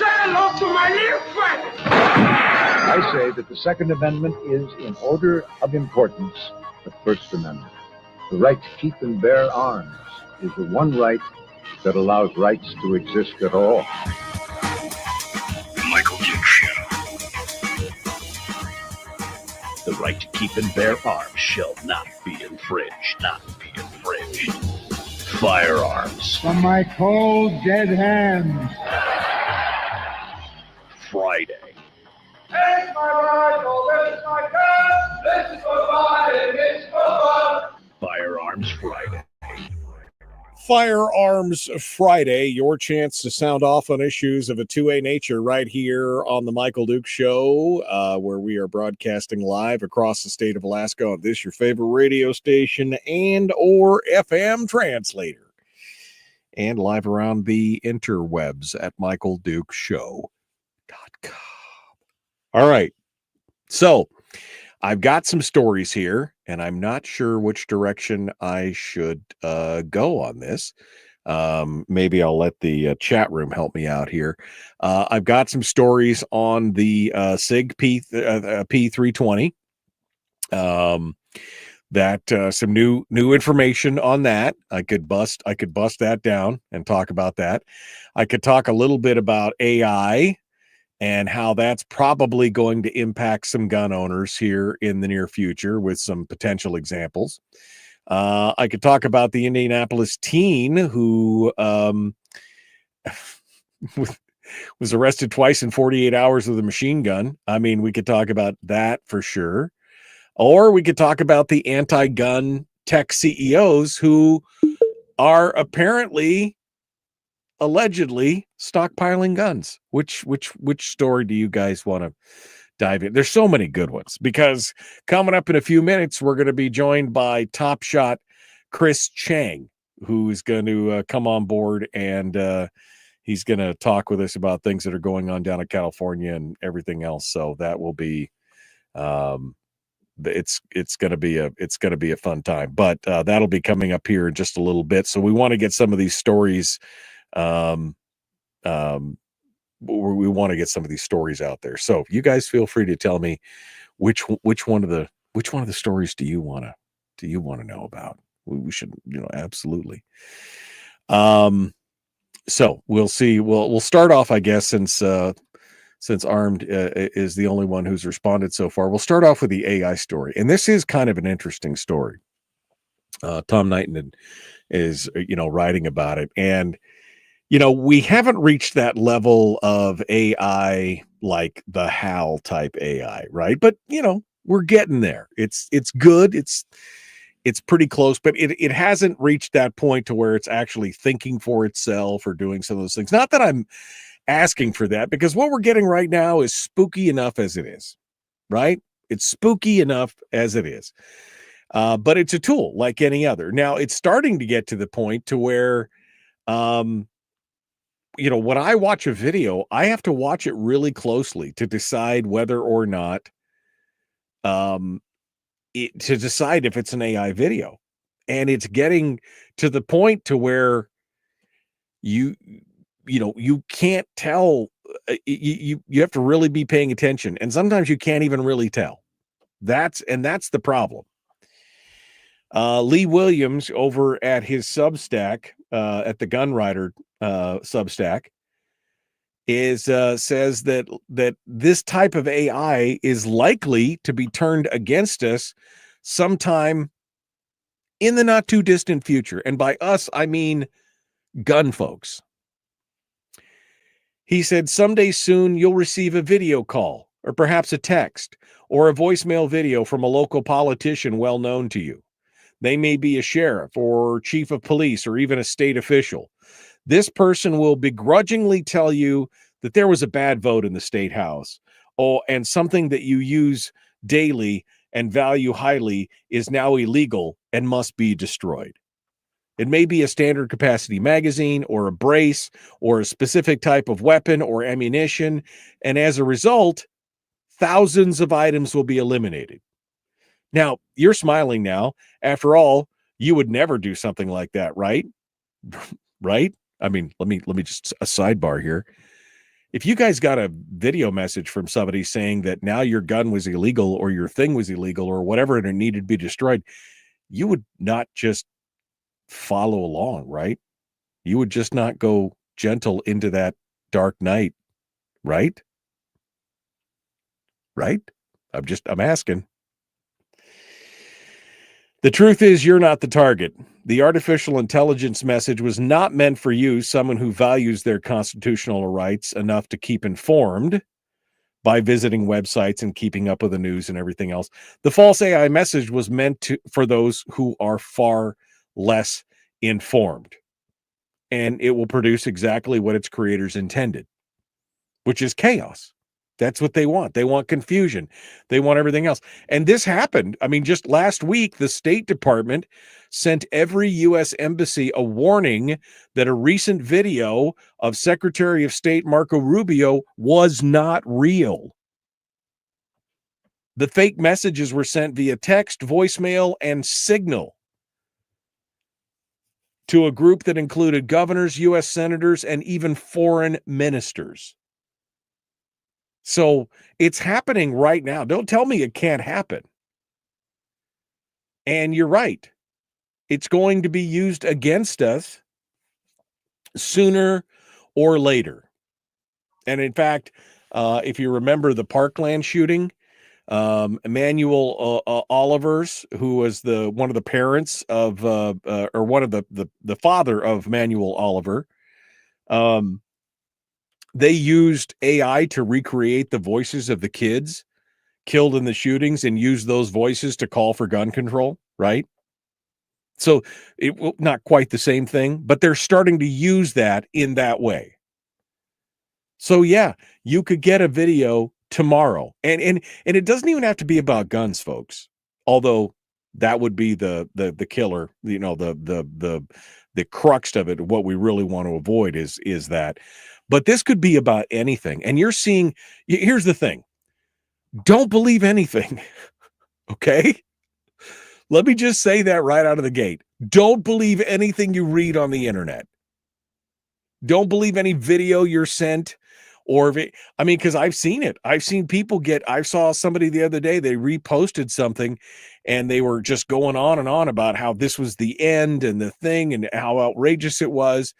Speaker 7: hello to my little friend.
Speaker 6: I say that the Second Amendment is, in order of importance, the First Amendment. The right to keep and bear arms is the one right that allows rights to exist at all.
Speaker 2: The Michael Dukes Show. The right to keep and bear arms shall not be infringed. Firearms
Speaker 7: From my cold, dead hands.
Speaker 2: Friday.
Speaker 4: This is my rifle, this is my gun, this is for fighting, it's for fun.
Speaker 2: Firearms Friday.
Speaker 8: Firearms Friday, your chance to sound off on issues of a 2A nature right here on the Michael Dukes Show, where we are broadcasting live across the state of Alaska on this, your favorite radio station and or FM translator, and live around the interwebs at michaeldukeshow.com. All right, so I've got some stories here, and I'm not sure which direction I should go on this. Maybe I'll let the chat room help me out here. I've got some stories on the SIG P320. Some new information on that. I could bust that down and talk about that. I could talk a little bit about AI and how that's probably going to impact some gun owners here in the near future with some potential examples. I could talk about the Indianapolis teen who was arrested twice in 48 hours with a machine gun. I mean, we could talk about that for sure. Or we could talk about the anti-gun tech CEOs who are allegedly stockpiling guns. Which story do you guys want to dive in? There's so many good ones, because coming up in a few minutes, we're going to be joined by Top Shot Chris Cheng, who is going to come on board, and he's going to talk with us about things that are going on down in California and everything else. So that will be it's going to be a fun time, but that'll be coming up here in just a little bit. So we want to get some of these stories we want to get some of these stories out there. So you guys feel free to tell me which one of the stories do you want to know about? We should, absolutely. So we'll see. We'll start off, I guess, since Armed is the only one who's responded so far. We'll start off with the AI story, and this is kind of an interesting story. Tom Knighton is writing about it, and we haven't reached that level of AI like the HAL type AI, right? But we're getting there. It's good. It's pretty close, but it hasn't reached that point to where it's actually thinking for itself or doing some of those things. Not that I'm asking for that, because what we're getting right now is spooky enough as it is, right? It's spooky enough as it is. But it's a tool like any other. Now it's starting to get to the point to where, when I watch a video, I have to watch it really closely to decide whether or not, to decide if it's an AI video. And it's getting to the point to where you can't tell. You have to really be paying attention. And sometimes you can't even really tell. That's the problem. Lee Williams over at his Substack, at the Gun Writer Substack, says that this type of AI is likely to be turned against us sometime in the not too distant future. And by us, I mean gun folks. He said, someday soon you'll receive a video call, or perhaps a text, or a voicemail video from a local politician well known to you. They may be a sheriff or chief of police or even a state official. This person will begrudgingly tell you that there was a bad vote in the state house, and something that you use daily and value highly is now illegal and must be destroyed. It may be a standard capacity magazine or a brace or a specific type of weapon or ammunition, and as a result, thousands of items will be eliminated. Now, you're smiling now. After all, you would never do something like that, right? Right? I mean, let me just a sidebar here. If you guys got a video message from somebody saying that now your gun was illegal or your thing was illegal or whatever and it needed to be destroyed, you would not just follow along, right? You would just not go gentle into that dark night, right? Right? I'm asking. The truth is, you're not the target. The artificial intelligence message was not meant for you, someone who values their constitutional rights enough to keep informed by visiting websites and keeping up with the news and everything else. The false AI message was meant for those who are far less informed. And it will produce exactly what its creators intended, which is chaos. That's what they want. They want confusion. They want everything else. And this happened. I mean, just last week, the State Department sent every U.S. embassy a warning that a recent video of Secretary of State Marco Rubio was not real. The fake messages were sent via text, voicemail, and signal to a group that included governors, U.S. senators, and even foreign ministers. So it's happening right now. Don't tell me it can't happen. And you're right. It's going to be used against us sooner or later. And in fact, if you remember the Parkland shooting, Emmanuel Olivers, who was one of the parents of, or one of the father of Manuel Oliver, they used AI to recreate the voices of the kids killed in the shootings and use those voices to call for gun control, right? So it will not quite the same thing, but they're starting to use that in that way. So yeah, you could get a video tomorrow. And it doesn't even have to be about guns, folks. Although that would be the killer, you know, the crux of it. What we really want to avoid is that. But this could be about anything. And you're seeing, here's the thing. Don't believe anything. Okay? Let me just say that right out of the gate. Don't believe anything you read on the internet. Don't believe any video you're sent because I've seen it. I've seen people I saw somebody the other day, they reposted something and they were just going on and on about how this was the end and the thing and how outrageous it was.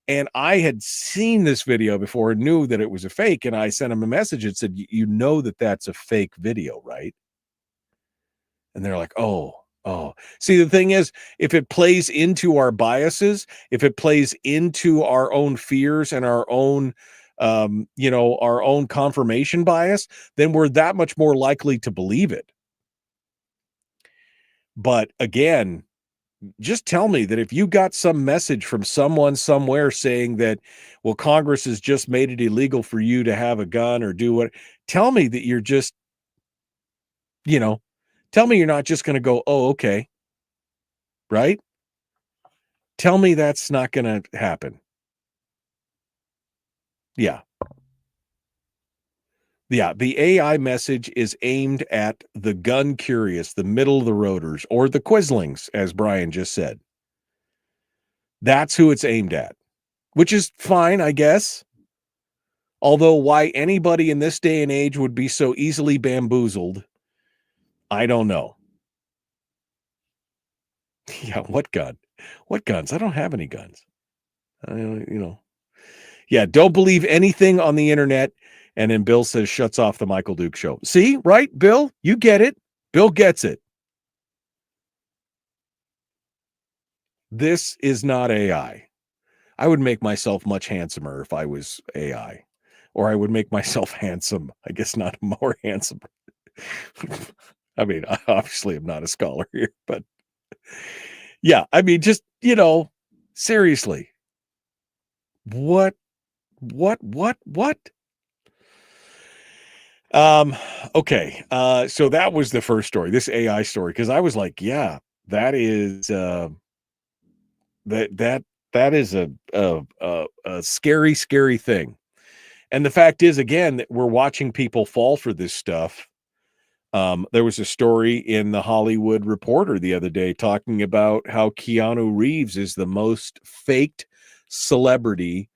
Speaker 8: And I had seen this video before and knew that it was a fake. And I sent them a message and said, you know that that's a fake video, right? And they're like, oh. See, the thing is, if it plays into our biases, if it plays into our own fears and our own, our own confirmation bias, then we're that much more likely to believe it. But again, just tell me that if you got some message from someone somewhere saying that, well, Congress has just made it illegal for you to have a gun or do what, tell me that you're just, tell me you're not just going to go, oh, okay. Right? Tell me that's not going to happen. Yeah. Yeah, the AI message is aimed at the gun curious, the middle of the roaders, or the Quislings, as Brian just said. That's who it's aimed at, which is fine, I guess. Although why anybody in this day and age would be so easily bamboozled, I don't know. Yeah, what gun? What guns? I don't have any guns. Yeah, don't believe anything on the internet. And then Bill says, shuts off the Michael Duke show. See, right, Bill? You get it. Bill gets it. This is not AI. I would make myself much handsomer if I was AI. Or I would make myself handsome. I guess not more handsome. I mean, I obviously am not a scholar here, but yeah, I mean, just, seriously. What What? Okay. So that was the first story, this AI story, because I was like, yeah, that is that is a scary, scary thing. And the fact is, again, that we're watching people fall for this stuff. There was a story in the Hollywood Reporter the other day talking about how Keanu Reeves is the most faked celebrity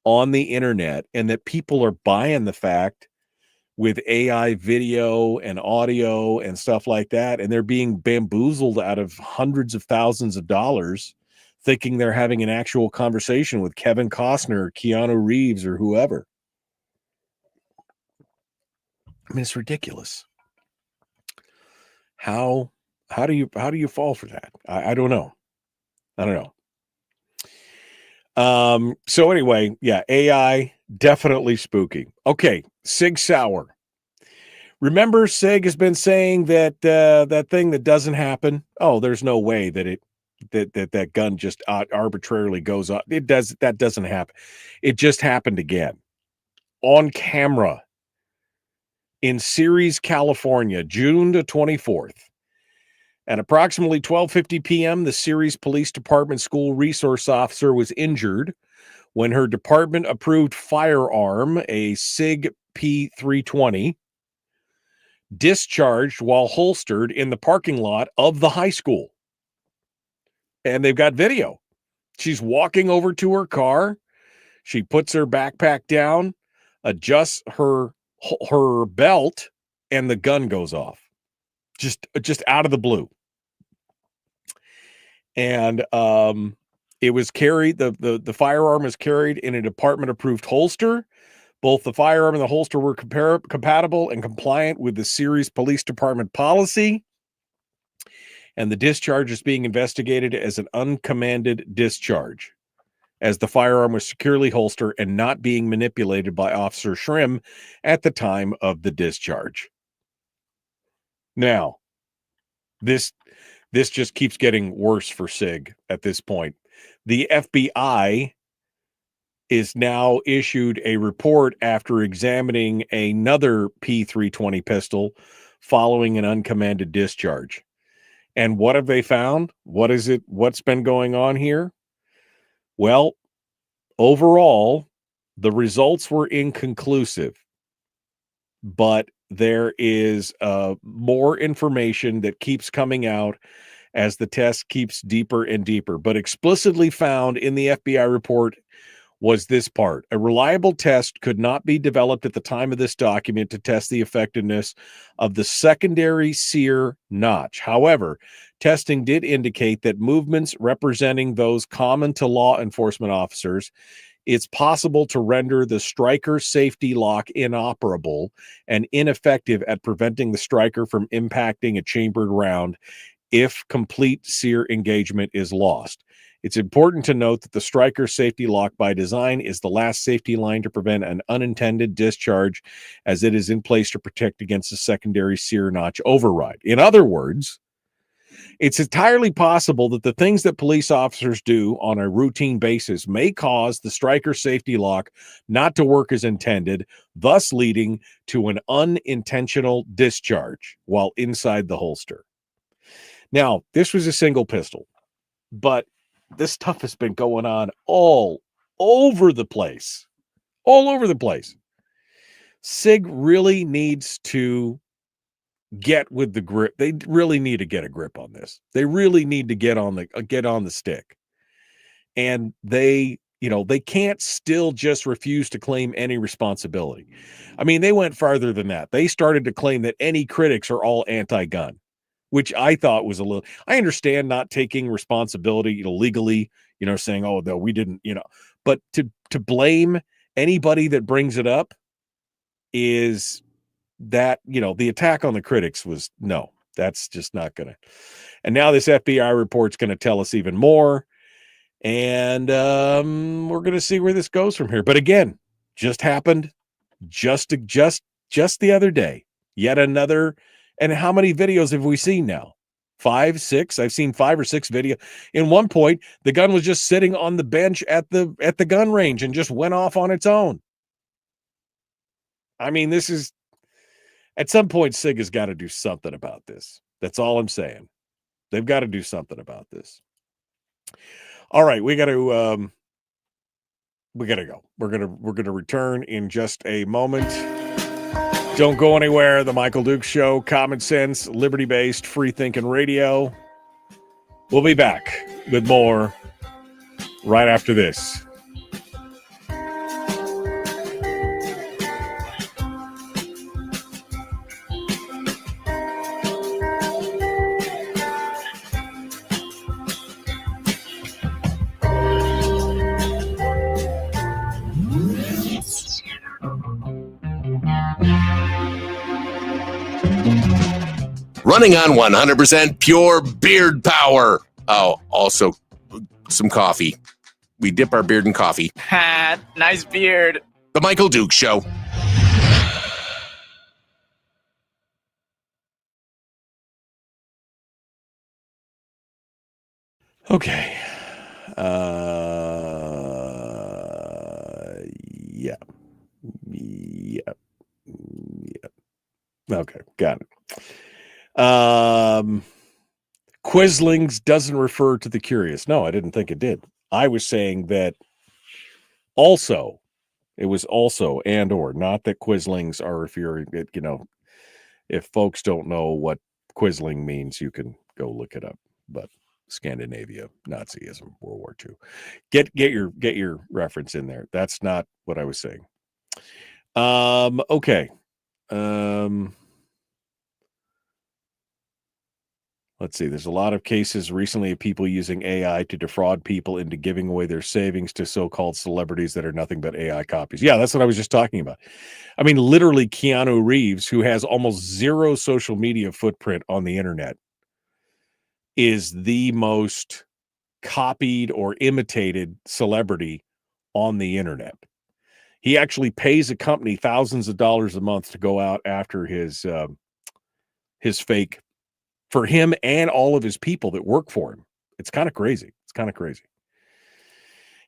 Speaker 8: on the internet, and that people are buying the fact with AI video and audio and stuff like that, and they're being bamboozled out of hundreds of thousands of dollars, thinking they're having an actual conversation with Kevin Costner or Keanu Reeves or whoever. I mean, it's ridiculous. How do you fall for that? I don't know. So anyway, yeah, AI definitely spooky. Okay, Sig Sauer. Remember, Sig has been saying that that thing that doesn't happen. Oh, there's no way that that gun just arbitrarily goes off. That doesn't happen. It just happened again on camera in Ceres, California, June the 24th. At approximately 12:50 p.m., the Ceres Police Department school resource officer was injured when her department-approved firearm, a SIG P320, discharged while holstered in the parking lot of the high school. And they've got video. She's walking over to her car. She puts her backpack down, adjusts her belt, and the gun goes off. Just out of the blue. And it was carried, the firearm was carried in a department-approved holster. Both the firearm and the holster were compatible and compliant with the Ceres Police Department policy. And the discharge is being investigated as an uncommanded discharge, as the firearm was securely holstered and not being manipulated by Officer Shrim at the time of the discharge. Now, this just keeps getting worse for Sig at this point. The FBI is now issued a report after examining another P320 pistol following an uncommanded discharge. And what have they found? What's been going on here? Well, overall, the results were inconclusive, but there is more information that keeps coming out as the test keeps deeper and deeper. But explicitly found in the FBI report was this part: a reliable test could not be developed at the time of this document to test the effectiveness of the secondary sear notch. However, testing did indicate that movements representing those common to law enforcement officers, it's possible to render the striker safety lock inoperable and ineffective at preventing the striker from impacting a chambered round if complete sear engagement is lost. It's important to note that the striker safety lock by design is the last safety line to prevent an unintended discharge, as it is in place to protect against a secondary sear notch override. In other words, it's entirely possible that the things that police officers do on a routine basis may cause the striker safety lock not to work as intended, thus leading to an unintentional discharge while inside the holster. Now, this was a single pistol, but this stuff has been going on all over the place. All over the place. SIG really needs to get with the grip. They really need to get a grip on this. They really need to get on the stick. And they can't still just refuse to claim any responsibility. I mean, they went farther than that. They started to claim that any critics are all anti-gun, which I thought was a little. I understand not taking responsibility, legally, saying, "Oh, no, we didn't," but to blame anybody that brings it up is that, the attack on the critics was, no, that's just not gonna. And now this FBI report's going to tell us even more, and we're going to see where this goes from here. But again, just happened just the other day. Yet another. And how many videos have we seen now? 5, 6. I've seen 5 or 6 video. In one point, the gun was just sitting on the bench at the gun range and just went off on its own. I mean, this is at some point SIG has got to do something about this. That's all I'm saying. They've got to do something about this. All right, we got to go. We're gonna return in just a moment. Don't go anywhere. The Michael Dukes Show, common sense, liberty-based, free-thinking radio. We'll be back with more right after this.
Speaker 1: Running on 100% pure beard power. Oh, also some coffee. We dip our beard in coffee.
Speaker 11: Ha, nice beard.
Speaker 1: The Michael Dukes Show.
Speaker 8: Okay. Yeah. Okay, got it. Quislings doesn't refer to the curious. No, I didn't think it did. I was saying that also, it was also and or, not that quislings are, if you're, you know, if folks don't know what quisling means, you can go look it up. But Scandinavia, Nazism, World War II. Get your reference in there. That's not what I was saying. Okay. Let's see. There's a lot of cases recently of people using AI to defraud people into giving away their savings to so-called celebrities that are nothing but AI copies. Yeah, that's what I was just talking about. I mean, literally Keanu Reeves, who has almost zero social media footprint on the internet, is the most copied or imitated celebrity on the internet. He actually pays a company thousands of dollars a month to go out after his fake, for him and all of his people that work for him. It's kind of crazy.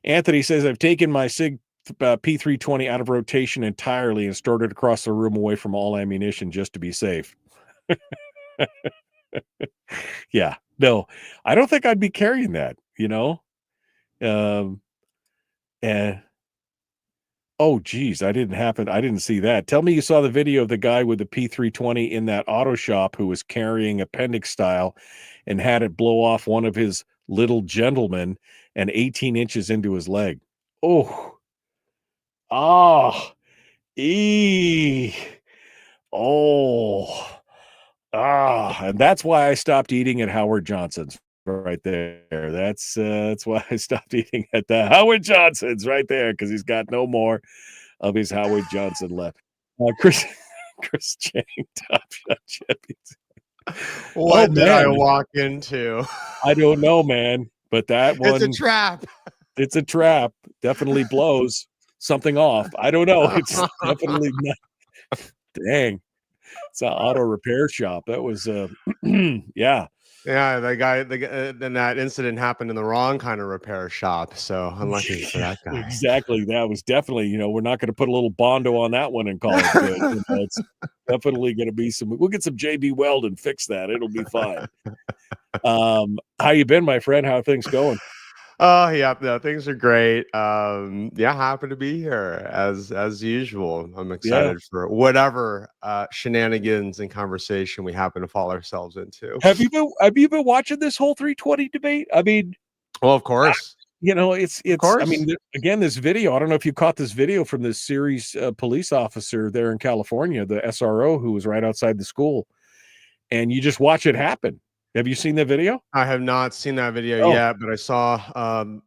Speaker 8: Anthony says, I've taken my SIG P320 out of rotation entirely and stored it across the room away from all ammunition just to be safe. Yeah, no, I don't think I'd be carrying that, you know? And oh, geez, I didn't see that. Tell me you saw the video of the guy with the P320 in that auto shop who was carrying appendix style and had it blow off one of his little gentlemen and 18 inches into his leg. Oh, and that's why I stopped eating at Howard Johnson's right there. That's why I stopped eating at the Howard Johnson's right there, because he's got no more of his Howard Johnson left. Chris Cheng, Top Shot Champions.
Speaker 12: What did I walk into?
Speaker 8: I don't know, man, but that one,
Speaker 12: it's a trap.
Speaker 8: It's a trap. Definitely blows something off. I don't know. It's definitely not. Dang. It's an auto repair shop. That was yeah.
Speaker 12: Yeah, then that incident happened in the wrong kind of repair shop. So unlucky for that guy.
Speaker 8: Exactly. That was definitely, we're not going to put a little Bondo on that one and call it good. It's definitely going to be we'll get some JB Weld and fix that. It'll be fine. How you been, my friend? How are things going?
Speaker 12: Oh, yeah, no, things are great. Happy to be here as usual. I'm excited for whatever shenanigans and conversation we happen to fall ourselves into.
Speaker 8: Have you been watching this whole 320 debate? I mean,
Speaker 12: well, of course.
Speaker 8: It's I mean, again, this video, I don't know if you caught this video from this series police officer there in California, the SRO who was right outside the school, and you just watch it happen. Have you seen the video?
Speaker 12: I have not seen that video yet, but I saw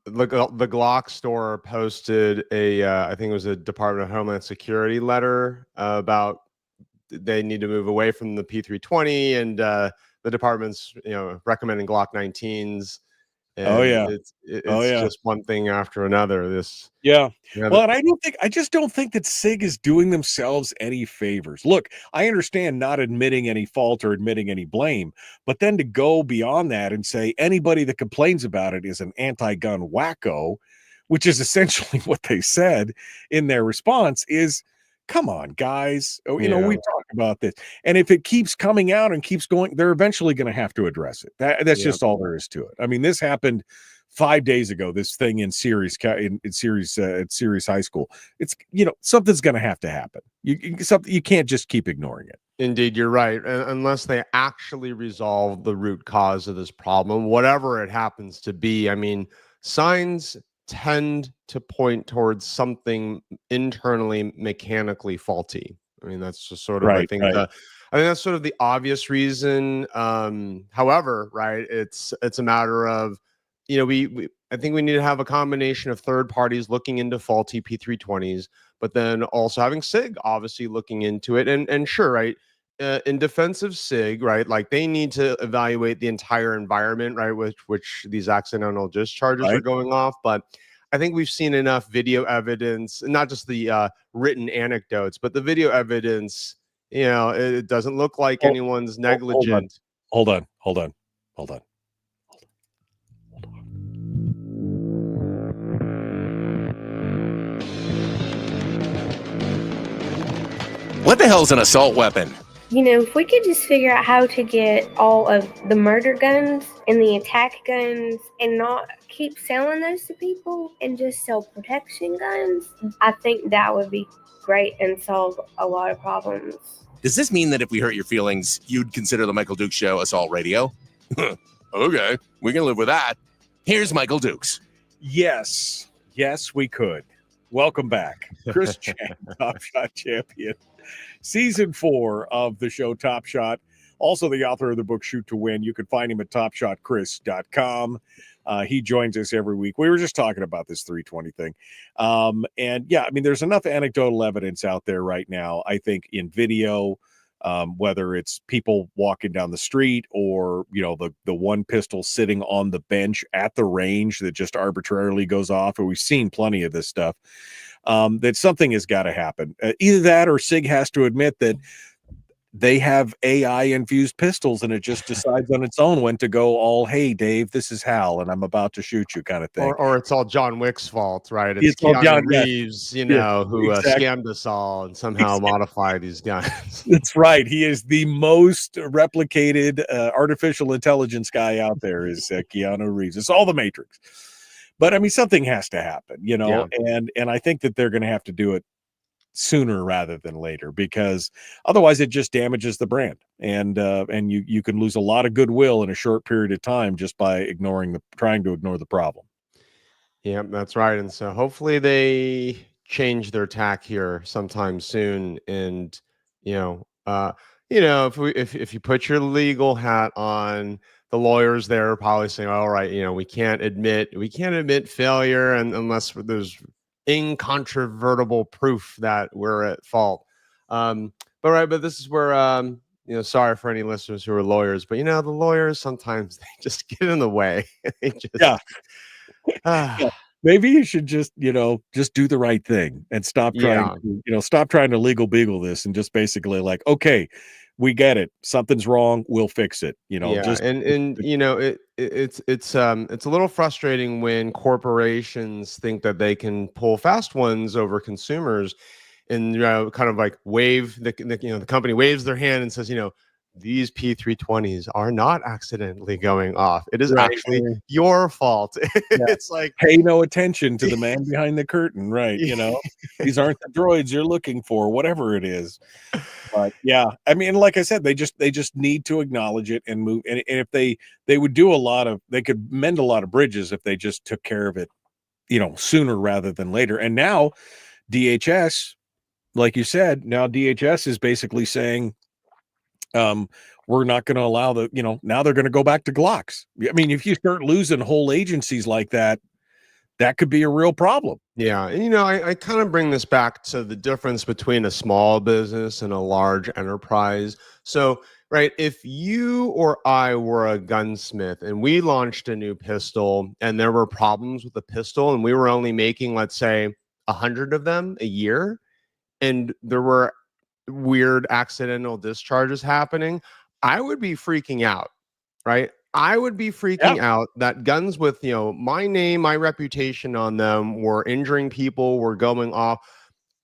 Speaker 12: the Glock store posted I think it was a Department of Homeland Security letter about they need to move away from the P320 and the department's recommending Glock 19s
Speaker 8: Oh,
Speaker 12: and
Speaker 8: yeah. Oh,
Speaker 12: it's
Speaker 8: yeah.
Speaker 12: just one thing after another.
Speaker 8: Yeah.
Speaker 12: Yeah,
Speaker 8: Well, and I just don't think that SIG is doing themselves any favors. Look, I understand not admitting any fault or admitting any blame, but then to go beyond that and say anybody that complains about it is an anti-gun wacko, which is essentially what they said in their response, is come on, guys. We
Speaker 12: yeah.
Speaker 8: talk about this. And if it keeps coming out and keeps going, they're eventually going to have to address it. That's
Speaker 12: Yeah.
Speaker 8: just all there is to it. I mean, this happened 5 days ago, this thing in Ceres at Ceres High School. It's something's going to have to happen. You can't just keep ignoring it.
Speaker 12: Indeed, you're right. Unless they actually resolve the root cause of this problem, whatever it happens to be. I mean, signs tend to point towards something internally mechanically faulty. I mean, that's just sort of I think that's sort of the obvious reason. However, right, it's a matter of, I think we need to have a combination of third parties looking into faulty P320s, but then also having SIG obviously looking into it. And sure, right, in defense of SIG, right, like they need to evaluate the entire environment, right, which these accidental discharges are going off. But I think we've seen enough video evidence, not just the written anecdotes, but the video evidence. It doesn't look like anyone's negligent.
Speaker 8: Hold on.
Speaker 1: What the hell's an assault weapon?
Speaker 13: If we could just figure out how to get all of the murder guns and the attack guns and not keep selling those to people and just sell protection guns, I think that would be great and solve a lot of problems.
Speaker 1: Does this mean that if we hurt your feelings, you'd consider the Michael Dukes Show assault radio? Okay, we can live with that. Here's Michael Dukes.
Speaker 8: Yes, we could. Welcome back. Chris Cheng, Top Shot champion. Season 4 of the show Top Shot. Also the author of the book Shoot to Win. You can find him at topshotchris.com. He joins us every week. We were just talking about this 320 thing. And yeah, I mean, there's enough anecdotal evidence out there right now, I think, in video, whether it's people walking down the street or, the one pistol sitting on the bench at the range that just arbitrarily goes off. And we've seen plenty of this stuff. That something has got to happen. Either that or SIG has to admit that they have AI-infused pistols and it just decides on its own when to go all, hey, Dave, this is Hal, and I'm about to shoot you kind of thing.
Speaker 12: Or it's all John Wick's fault, right? It's Keanu Reeves, who scammed us all and somehow modified these guys.
Speaker 8: That's right. He is the most replicated artificial intelligence guy out there is Keanu Reeves. It's all the Matrix. But, I mean, something has to happen, and I think that they're going to have to do it sooner rather than later, because otherwise it just damages the brand, and you can lose a lot of goodwill in a short period of time just by trying to ignore the problem.
Speaker 12: Yeah, that's right. And so hopefully they change their tack here sometime soon. And if you put your legal hat on, the lawyers there are probably saying, all right, we can't admit failure unless there's incontrovertible proof that we're at fault. But this is where sorry for any listeners who are lawyers, but the lawyers sometimes they just get in the way. They just,
Speaker 8: yeah. Maybe you should just do the right thing and stop trying to legal beagle this and just basically like, okay, we get it. Something's wrong. We'll fix it.
Speaker 12: It's a little frustrating when corporations think that they can pull fast ones over consumers, and kind of like wave the company waves their hand and says, these P320s are not accidentally going off. It is actually your fault. It's like,
Speaker 8: pay no attention to the man behind the curtain, right? These aren't the droids you're looking for, whatever it is. But yeah, I mean, like I said, they just need to acknowledge it and move. And if they would they could mend a lot of bridges if they just took care of it, sooner rather than later. And now DHS, like you said, now DHS is basically saying, we're not going to allow now they're going to go back to Glocks. I mean, if you start losing whole agencies like that, that could be a real problem.
Speaker 12: Yeah. And, I kind of bring this back to the difference between a small business and a large enterprise. So, right, if you or I were a gunsmith and we launched a new pistol and there were problems with the pistol and we were only making, let's say, 100 of them a year, and there were weird accidental discharges happening, I would be freaking out, right? I would be freaking out that guns with, my name, my reputation on them were injuring people, were going off.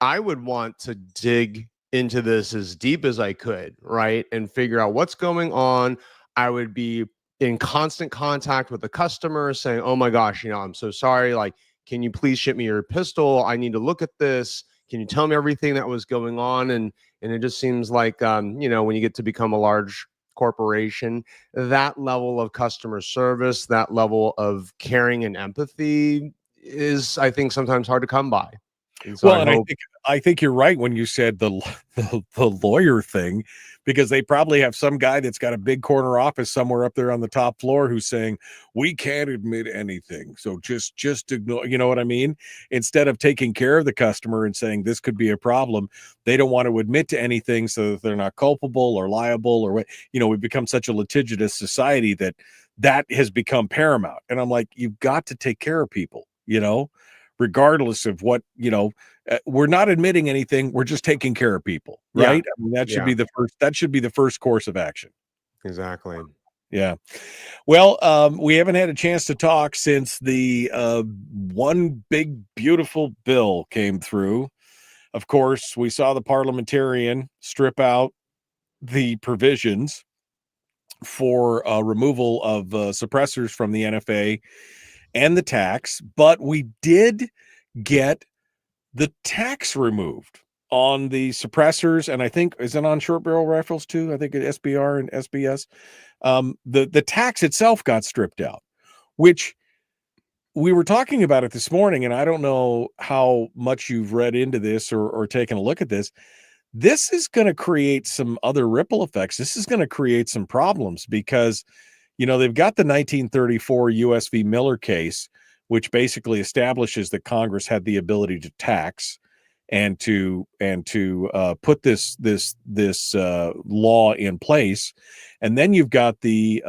Speaker 12: I would want to dig into this as deep as I could, right? And figure out what's going on. I would be in constant contact with the customer saying, oh my gosh, I'm so sorry. Like, can you please ship me your pistol? I need to look at this. Can you tell me everything that was going on? And it just seems like, when you get to become a large corporation, that level of customer service, that level of caring and empathy is, I think, sometimes hard to come by. And so
Speaker 8: I think you're right when you said the lawyer thing, because they probably have some guy that's got a big corner office somewhere up there on the top floor who's saying, we can't admit anything, so just ignore, you know what I mean? Instead of taking care of the customer and saying this could be a problem, they don't want to admit to anything so that they're not culpable or liable or what. We've become such a litigious society that has become paramount. And I'm like, you've got to take care of people, regardless of what, we're not admitting anything. We're just taking care of people, right? I mean, that should be the first course of action.
Speaker 12: Exactly.
Speaker 8: Yeah. Well, we haven't had a chance to talk since the one big, beautiful bill came through. Of course, we saw the parliamentarian strip out the provisions for removal of suppressors from the NFA and the tax, but we did get the tax removed on the suppressors, and I think, is it on short barrel rifles too? I think at SBR and SBS. The tax itself got stripped out, which we were talking about it this morning, and I don't know how much you've read into this or taken a look at this. This is going to create some other ripple effects. This is going to create some problems because, they've got the 1934 U.S. v. Miller case, which basically establishes that Congress had the ability to tax and to put this law in place. And then you've got the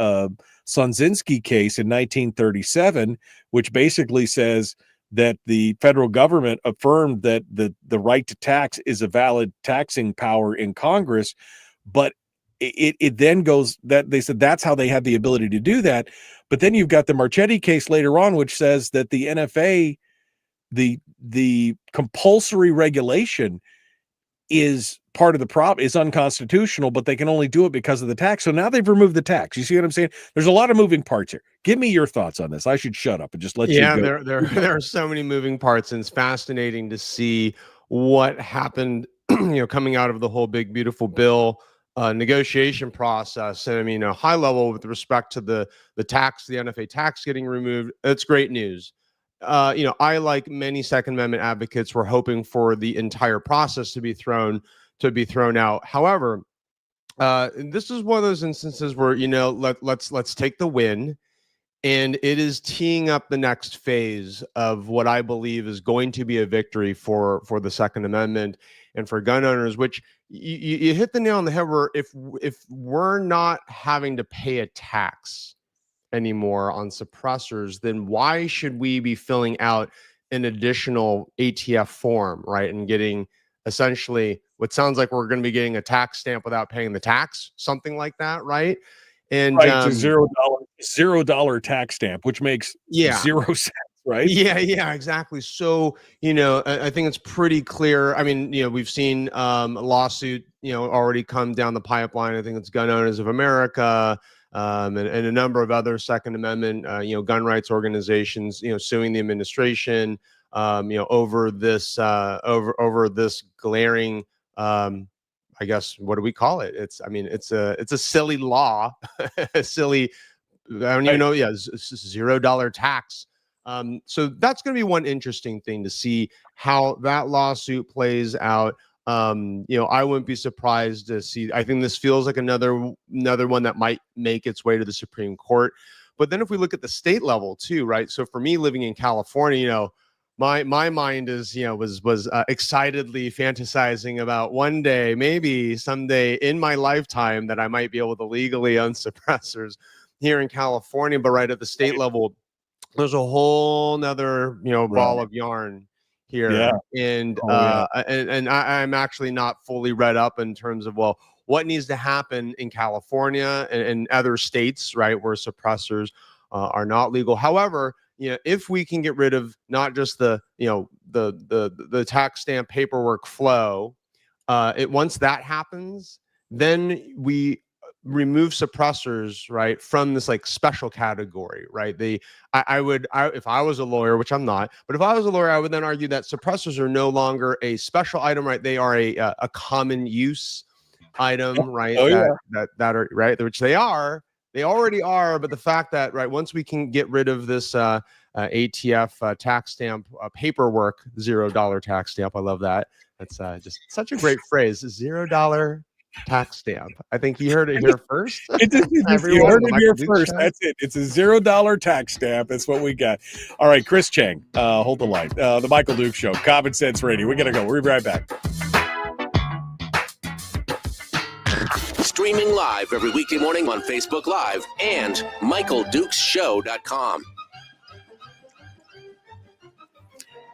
Speaker 8: Sonzinski case in 1937, which basically says that the federal government affirmed that the right to tax is a valid taxing power in Congress, but it then goes that they said that's how they had the ability to do that. But then you've got the Marchetti case later on, which says that the NFA, the compulsory regulation is part of the problem, is unconstitutional, but they can only do it because of the tax. So now they've removed the tax. You see what I'm saying? There's a lot of moving parts here. Give me your thoughts on this. I should shut up and just let you go.
Speaker 12: Yeah, there are so many moving parts, and it's fascinating to see what happened, coming out of the whole big, beautiful bill negotiation process. And I mean, a high level with respect to the tax, the NFA tax getting removed, it's great news. I, like many Second Amendment advocates, were hoping for the entire process to be thrown out. However, this is one of those instances where, let's take the win, and it is teeing up the next phase of what I believe is going to be a victory for the Second Amendment and for gun owners, which you hit the nail on the head, where if we're not having to pay a tax anymore on suppressors, then why should we be filling out an additional ATF form, right? And getting essentially what sounds like we're going to be getting a tax stamp without paying the tax, something like that, right? And
Speaker 8: right, $0 tax stamp, which makes 0 cents, right?
Speaker 12: Yeah, exactly. So, I think it's pretty clear. I mean, we've seen a lawsuit, already come down the pipeline. I think it's Gun Owners of America, and a number of other Second Amendment, gun rights organizations, suing the administration, over this glaring, I guess, what do we call it? It's a silly law, a silly, I don't even know. Yeah, $0 tax. So that's going to be one interesting thing to see how that lawsuit plays out. I wouldn't be surprised to see. I think this feels like another one that might make its way to the Supreme Court. But then if we look at the state level too, right? So for me living in California, you know, my mind is, you know, was excitedly fantasizing about one day, maybe someday in my lifetime, that I might be able to legally own suppressors here in California. But right at the state level, there's a whole nother, you know, ball of yarn here.
Speaker 8: Yeah.
Speaker 12: And I'm actually not fully read up in terms of, well, what needs to happen in California and other states, right, where suppressors are not legal. However, you know, if we can get rid of not just the, you know, the tax stamp paperwork flow, once that happens, then we remove suppressors, right, from this like special category, right? I would, if I was a lawyer, which I'm not, but if I was a lawyer, I would then argue that suppressors are no longer a special item, right? They are a common use item, right? That are right, which they already are. But the fact that, right, once we can get rid of this ATF tax stamp paperwork, $0 tax stamp, I love that. That's just such a great phrase, $0 tax stamp. I think you heard it here first.
Speaker 8: You heard it here first. That's it. It's a $0 tax stamp. That's what we got. All right, Chris Cheng, hold the line. The Michael Duke Show, Common Sense Radio. We're gonna go. We'll be right back.
Speaker 1: Streaming live every weekday morning on Facebook Live and MichaelDukesShow.com.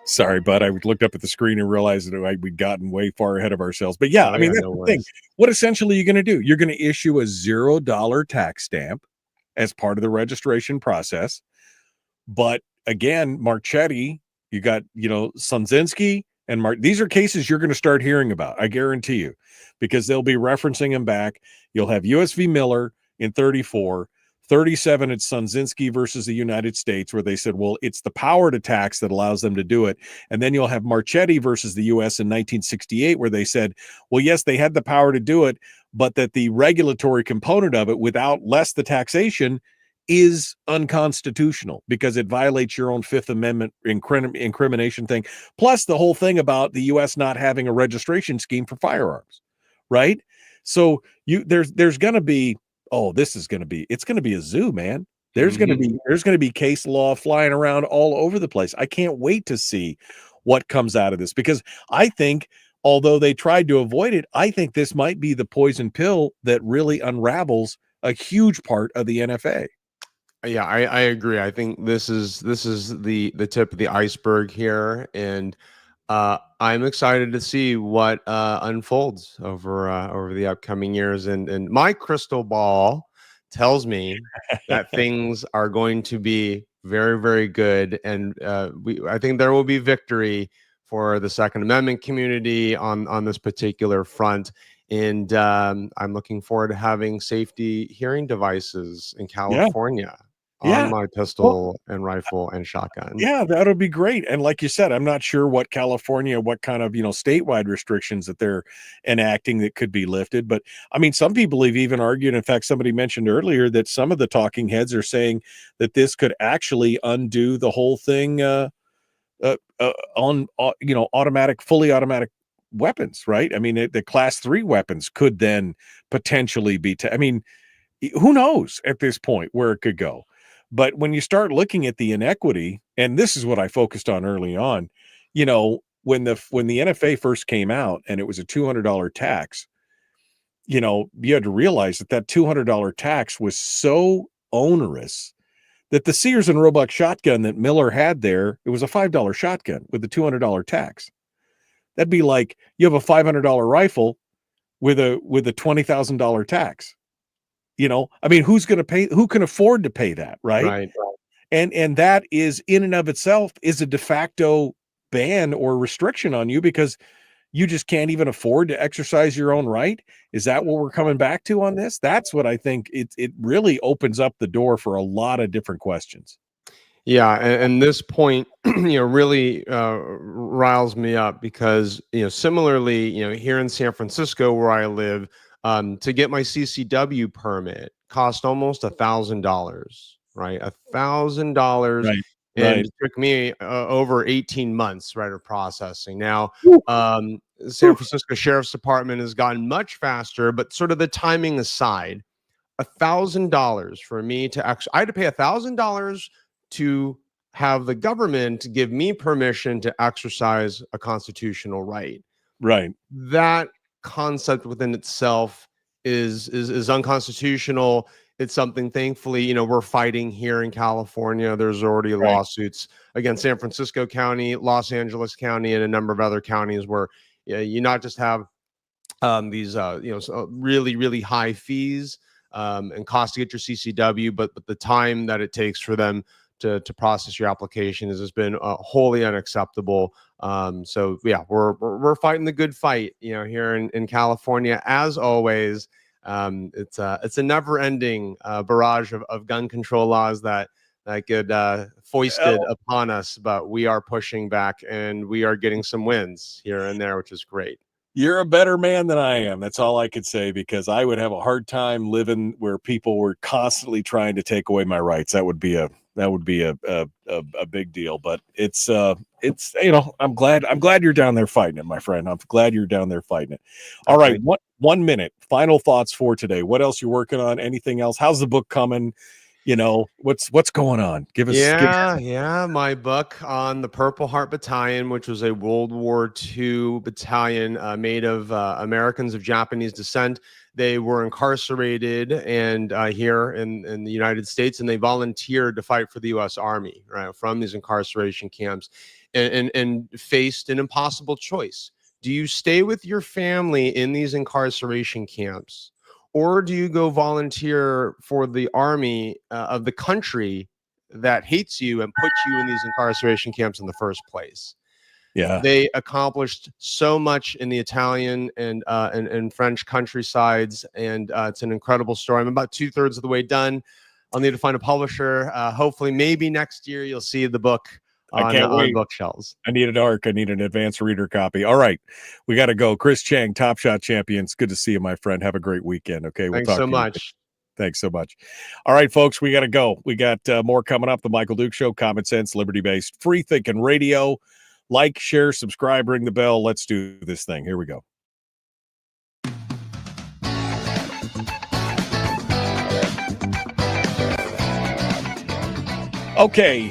Speaker 8: Sorry, bud. I looked up at the screen and realized that we'd gotten way far ahead of ourselves. But yeah, I mean, that's the thing. What essentially you're going to do? You're going to issue a $0 tax stamp as part of the registration process. But again, Marchetti, you got, you know, Sunzinski and these are cases you're going to start hearing about. I guarantee you, because they'll be referencing them back. You'll have US v. Miller in 34. 37, it's Sunzinski versus the United States, where they said, well, it's the power to tax that allows them to do it. And then you'll have Marchetti versus the U.S. in 1968, where they said, well, yes, they had the power to do it, but that the regulatory component of it without less the taxation is unconstitutional because it violates your own Fifth Amendment incrimination thing. Plus the whole thing about the U.S. not having a registration scheme for firearms, right? So there's going to be, it's going to be a zoo, man. There's going to be case law flying around all over the place. I can't wait to see what comes out of this, because I think, although they tried to avoid it, I think this might be the poison pill that really unravels a huge part of the NFA.
Speaker 12: Yeah, I agree. I think this is the tip of the iceberg here, and I'm excited to see what unfolds over the upcoming years. And my crystal ball tells me that things are going to be very, very good. And I think there will be victory for the Second Amendment community on this particular front. And I'm looking forward to having safety hearing devices in California. On my pistol and rifle and shotgun.
Speaker 8: Yeah, that'll be great. And like you said, I'm not sure what kind of, statewide restrictions that they're enacting that could be lifted. But I mean, some people have even argued, in fact, somebody mentioned earlier that some of the talking heads are saying that this could actually undo the whole thing on fully automatic weapons, right? I mean, the class 3 weapons could then potentially be, who knows at this point where it could go. But when you start looking at the inequity, and this is what I focused on early on, when the NFA first came out and it was a $200 tax, you had to realize that $200 tax was so onerous that the Sears and Roebuck shotgun that Miller had there, it was a $5 shotgun with the $200 tax. That'd be like you have a $500 rifle with a $20,000 tax. Who's going to pay? Who can afford to pay that? Right. And that is in and of itself is a de facto ban or restriction on you, because you just can't even afford to exercise your own right. Is that what we're coming back to on this? That's what I think it really opens up the door for a lot of different questions.
Speaker 12: Yeah. And this point, really riles me up because, similarly, here in San Francisco where I live, to get my CCW permit cost almost $1,000, right? $1,000.
Speaker 8: Right.
Speaker 12: And it took me over 18 months, right, of processing. Now, San Francisco Sheriff's Department has gotten much faster, but sort of the timing aside, $1,000 for me to actually, I had to pay $1,000 to have the government give me permission to exercise a constitutional right.
Speaker 8: Right.
Speaker 12: That concept within itself is unconstitutional. It's something, thankfully, we're fighting here in California. There's already lawsuits against San Francisco County, Los Angeles County, and a number of other counties where you not just have these really, really high fees and cost to get your CCW, but the time that it takes for them to process your application has been wholly unacceptable. So yeah, we're fighting the good fight, here in California. As always, it's a never-ending barrage of gun control laws that get foisted upon us, but we are pushing back and we are getting some wins here and there, which is great.
Speaker 8: You're a better man than I am. That's all I could say, because I would have a hard time living where people were constantly trying to take away my rights. That would be a big deal. But it's I'm glad you're down there fighting it, my friend. I'm glad you're down there fighting it. All right, 1 minute. Final thoughts for today. What else you're working on? Anything else? How's the book coming? What's going on? Give us
Speaker 12: my book on the Purple Heart Battalion, which was a World War II battalion made of Americans of Japanese descent. They were incarcerated and here in the United States, and they volunteered to fight for the U.S. Army, right, from these incarceration camps, and faced an impossible choice. Do you stay with your family in these incarceration camps, or do you go volunteer for the army of the country that hates you and put you in these incarceration camps in the first place?
Speaker 8: Yeah,
Speaker 12: they accomplished so much in the Italian and French countrysides, and it's an incredible story. I'm about 2/3 of the way done. I'll need to find a publisher. Hopefully, maybe next year you'll see the book on bookshelves.
Speaker 8: I need an ARC. I need an advanced reader copy. All right, we got to go. Chris Cheng, Top Shot Champions. Good to see you, my friend. Have a great weekend. Okay,
Speaker 12: Thanks so much.
Speaker 8: Thanks so much. All right, folks, we got to go. We got more coming up. The Michael Duke Show, common sense, liberty-based, free thinking radio. Like, share, subscribe, ring the bell. Let's do this thing. Here we go. Okay,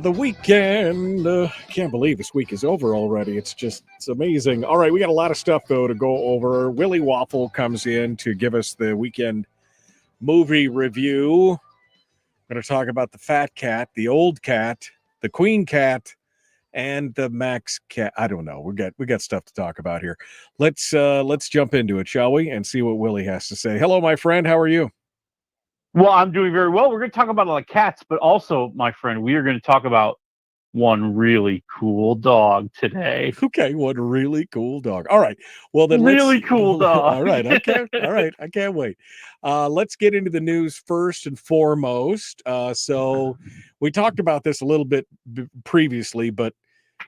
Speaker 8: the weekend. Can't believe this week is over already. It's amazing. All right, we got a lot of stuff, though, to go over. Willie Waffle comes in to give us the weekend movie review. We're going to talk about the fat cat, the old cat, the queen cat, and the Max cat. I don't know. We got stuff to talk about here. Let's jump into it, shall we? And see what Willie has to say. Hello, my friend. How are you?
Speaker 14: Well, I'm doing very well. We're going to talk about a lot of cats, but also, my friend, we are going to talk about one really cool dog today.
Speaker 8: Okay, one really cool dog. All right. Well, then
Speaker 14: really cool dog.
Speaker 8: All right. Okay. All right. I can't wait. Let's get into the news first and foremost. So we talked about this a little bit previously, but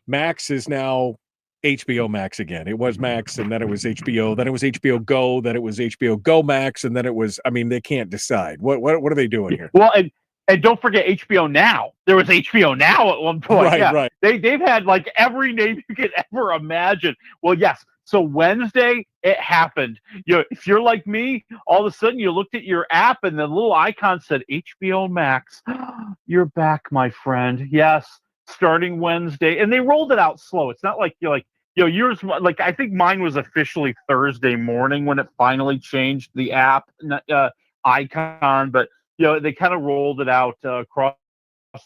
Speaker 8: Max is now HBO Max again. It was Max, and then it was HBO, then it was HBO Go, then it was HBO Go Max, and then it was, they can't decide. What are they doing here?
Speaker 14: Well, and don't forget HBO Now. There was HBO Now at one point.
Speaker 8: Right.
Speaker 14: They've had like every name you could ever imagine. Well, yes. So Wednesday, it happened. If you're like me, all of a sudden you looked at your app and the little icon said HBO Max. You're back, my friend. Yes. Starting Wednesday, and they rolled it out slow. It's not like yours. Like I think mine was officially Thursday morning when it finally changed the app icon, but they kind of rolled it out across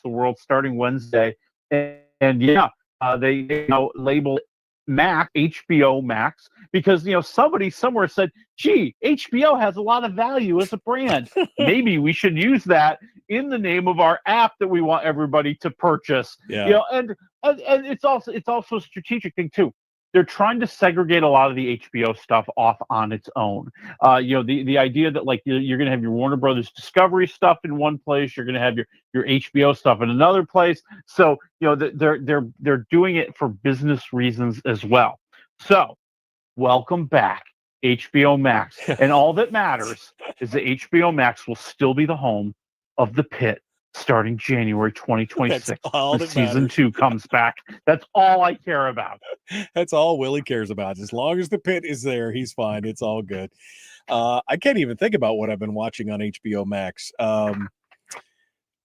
Speaker 14: the world starting Wednesday, and they labeled Max HBO Max because somebody somewhere said, "Gee, HBO has a lot of value as a brand. Maybe we should use that in the name of our app that we want everybody to purchase."
Speaker 8: Yeah.
Speaker 14: And it's also a strategic thing too. They're trying to segregate a lot of the HBO stuff off on its own. The idea that like you're going to have your Warner Brothers Discovery stuff in one place, you're going to have your HBO stuff in another place. So they're doing it for business reasons as well. So welcome back, HBO Max, and all that matters is that HBO Max will still be the home of The Pit, starting January 2026.
Speaker 8: That's all that
Speaker 14: Season
Speaker 8: matters.
Speaker 14: 2 comes back. That's all I care about.
Speaker 8: That's all Willie cares about. As long as the pit is there, he's fine. It's all good. I can't even think about what I've been watching on HBO Max.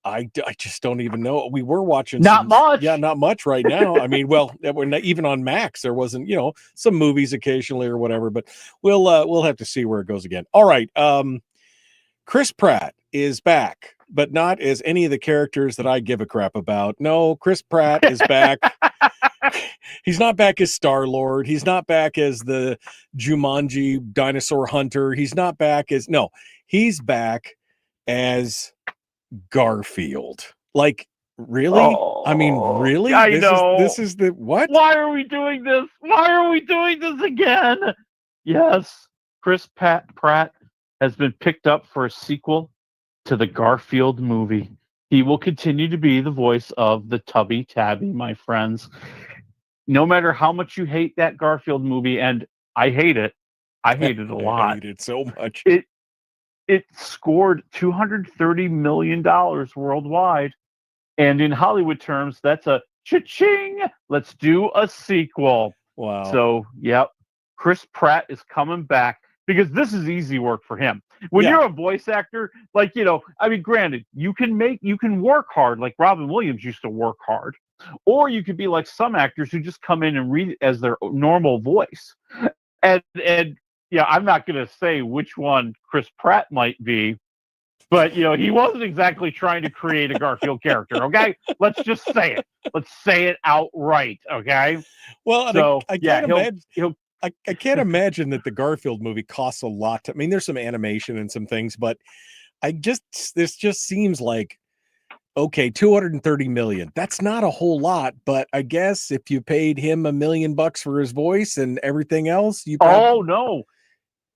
Speaker 8: I just don't even know. We were watching
Speaker 14: not much.
Speaker 8: Yeah, not much right now. I mean, well, we're not, even on Max, there wasn't, some movies occasionally or whatever, but we'll have to see where it goes again. All right. Chris Pratt is back, but not as any of the characters that I give a crap about. No, Chris Pratt is back. He's not back as Star-Lord. He's not back as the Jumanji dinosaur hunter. He's not back as, no, he's back as Garfield. Like, really?
Speaker 14: Oh,
Speaker 8: I mean, really?
Speaker 14: I know.
Speaker 8: This is the what?
Speaker 14: Why are we doing this? Why are we doing this again? Yes, Chris Pratt has been picked up for a sequel to the Garfield movie. He will continue to be the voice of the Tubby Tabby, my friends. No matter how much you hate that Garfield movie, and I hate it. I hate it a lot.
Speaker 8: I hate it so much.
Speaker 14: It scored $230 million worldwide. And in Hollywood terms, that's a cha-ching. Let's do a sequel.
Speaker 8: Wow.
Speaker 14: So, yep. Chris Pratt is coming back because this is easy work for him. When you're a voice actor, like, I mean, granted, you can work hard, like Robin Williams used to work hard. Or you could be like some actors who just come in and read it as their normal voice. And yeah, I'm not going to say which one Chris Pratt might be, but, he wasn't exactly trying to create a Garfield character, okay? Let's just say it. Let's say it outright, okay?
Speaker 8: Well,
Speaker 14: so,
Speaker 8: I can't imagine. I can't imagine that the Garfield movie costs a lot. I mean, there's some animation and some things, but this just seems like, okay, $230 million. That's not a whole lot, but I guess if you paid him $1 million for his voice and everything else, you probably...
Speaker 14: Oh no.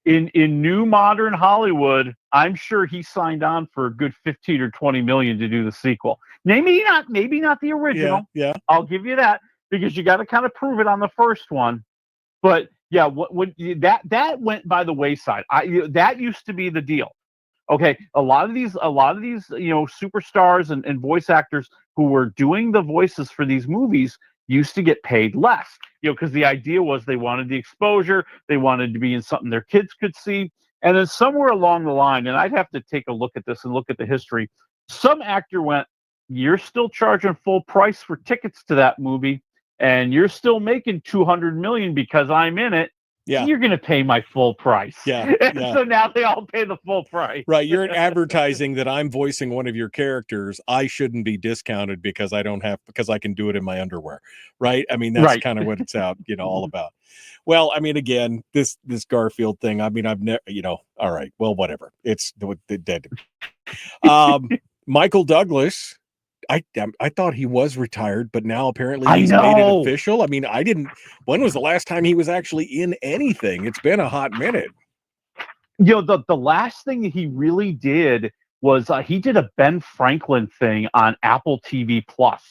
Speaker 14: In new modern Hollywood, I'm sure he signed on for a good 15 or 20 million to do the sequel. Maybe not the original.
Speaker 8: Yeah.
Speaker 14: I'll give you that, because you got to kind of prove it on the first one. But yeah, that went by the wayside. That used to be the deal. Okay, a lot of these superstars and voice actors who were doing the voices for these movies used to get paid less, because the idea was they wanted the exposure, they wanted to be in something their kids could see. And then somewhere along the line, and I'd have to take a look at this and look at the history, some actor went, you're still charging full price for tickets to that movie, and you're still making $200 million because I'm in it.
Speaker 8: Yeah,
Speaker 14: you're going to pay my full price.
Speaker 8: Yeah.
Speaker 14: So now they all pay the full price.
Speaker 8: Right. You're advertising that I'm voicing one of your characters. I shouldn't be discounted because I can do it in my underwear. Right. I mean, that's kind of what it's out, all about. Well, I mean, again, this Garfield thing, I mean, I've never, all right, well, whatever. It's dead. Michael Douglas, I thought he was retired, but now apparently he's made it official. I mean, when was the last time he was actually in anything? It's been a hot minute.
Speaker 14: The last thing he really did was he did a Ben Franklin thing on Apple TV Plus.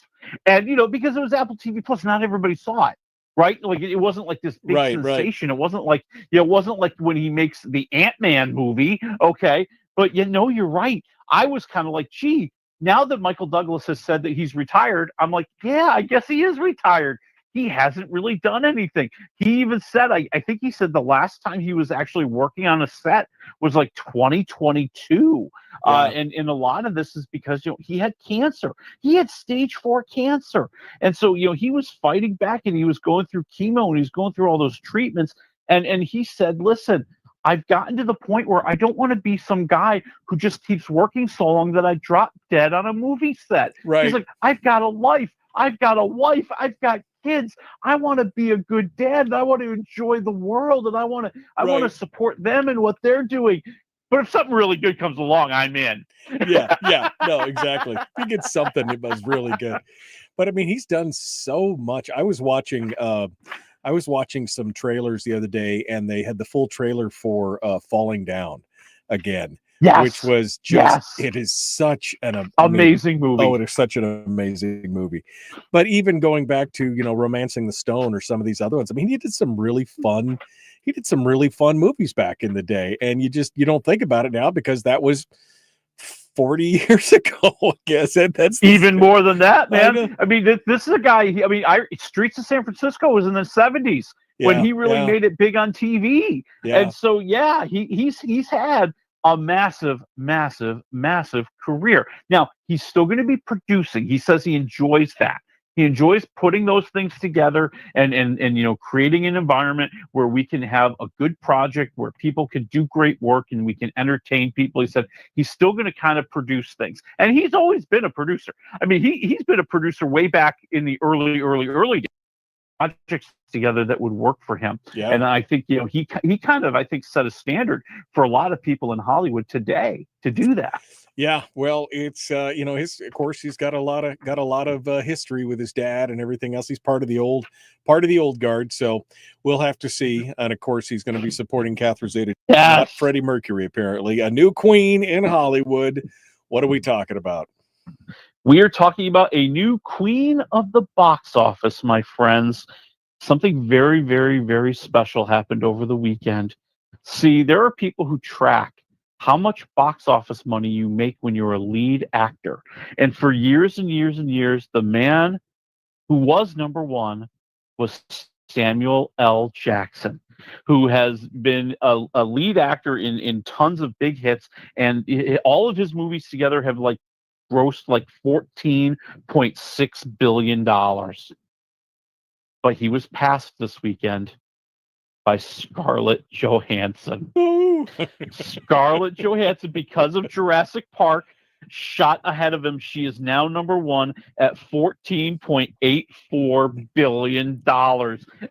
Speaker 14: And, because it was Apple TV Plus, not everybody saw it, right? Like, it wasn't like this big sensation. Right. It wasn't like, it wasn't like when he makes the Ant-Man movie. Okay. But, you're right. I was kind of like, gee, now that Michael Douglas has said that he's retired, I'm like, yeah, I guess he is retired. He hasn't really done anything. He even said, I think he said the last time he was actually working on a set was like 2022. Yeah. And a lot of this is because, he had cancer. He had stage 4 cancer. And so, he was fighting back, and he was going through chemo, and he was going through all those treatments. And he said, listen, I've gotten to the point where I don't want to be some guy who just keeps working so long that I drop dead on a movie set.
Speaker 8: Right.
Speaker 14: He's like, I've got a life. I've got a wife. I've got kids. I want to be a good dad, and I want to enjoy the world, and I want to support them and what they're doing. But if something really good comes along, I'm in.
Speaker 8: Yeah. No, exactly. If he gets something, it was really good. But I mean, he's done so much. I was watching some trailers the other day, and they had the full trailer for Falling Down again.
Speaker 14: Yes.
Speaker 8: Which was just, it is such an
Speaker 14: amazing movie.
Speaker 8: Oh, it is such an amazing movie. But even going back to, Romancing the Stone or some of these other ones, I mean, he did some really fun movies back in the day. And you don't think about it now because that was 40 years ago. I guess that's
Speaker 14: even more than that, man. I mean, this is a guy. Streets of San Francisco was in the 70s when he really made it big on TV.
Speaker 8: Yeah.
Speaker 14: And so, he's had a massive, massive, massive career. Now, he's still going to be producing. He says he enjoys that. He enjoys putting those things together and creating an environment where we can have a good project, where people can do great work and we can entertain people. He said he's still going to kind of produce things. And he's always been a producer. I mean, he's been a producer way back in the early days. Projects together that would work for him. Yeah. And I think, he kind of, I think, set a standard for a lot of people in Hollywood today to do that.
Speaker 8: Yeah, well, it's of course he's got a lot of history with his dad and everything else. He's part of the old guard, so we'll have to see. And of course, he's going to be supporting Catherine Zeta, not Freddie Mercury. Apparently, a new queen in Hollywood. What are we talking about?
Speaker 14: We are talking about a new queen of the box office, my friends. Something very, very, very special happened over the weekend. See, there are people who track how much box office money you make when you're a lead actor. And for years and years and years, the man who was number one was Samuel L. Jackson, who has been a lead actor in tons of big hits. And all of his movies together have grossed $14.6 billion. But he was passed this weekend by Scarlett Johansson. Scarlett Johansson, because of Jurassic Park, shot ahead of him. She is now number one at $14.84 billion.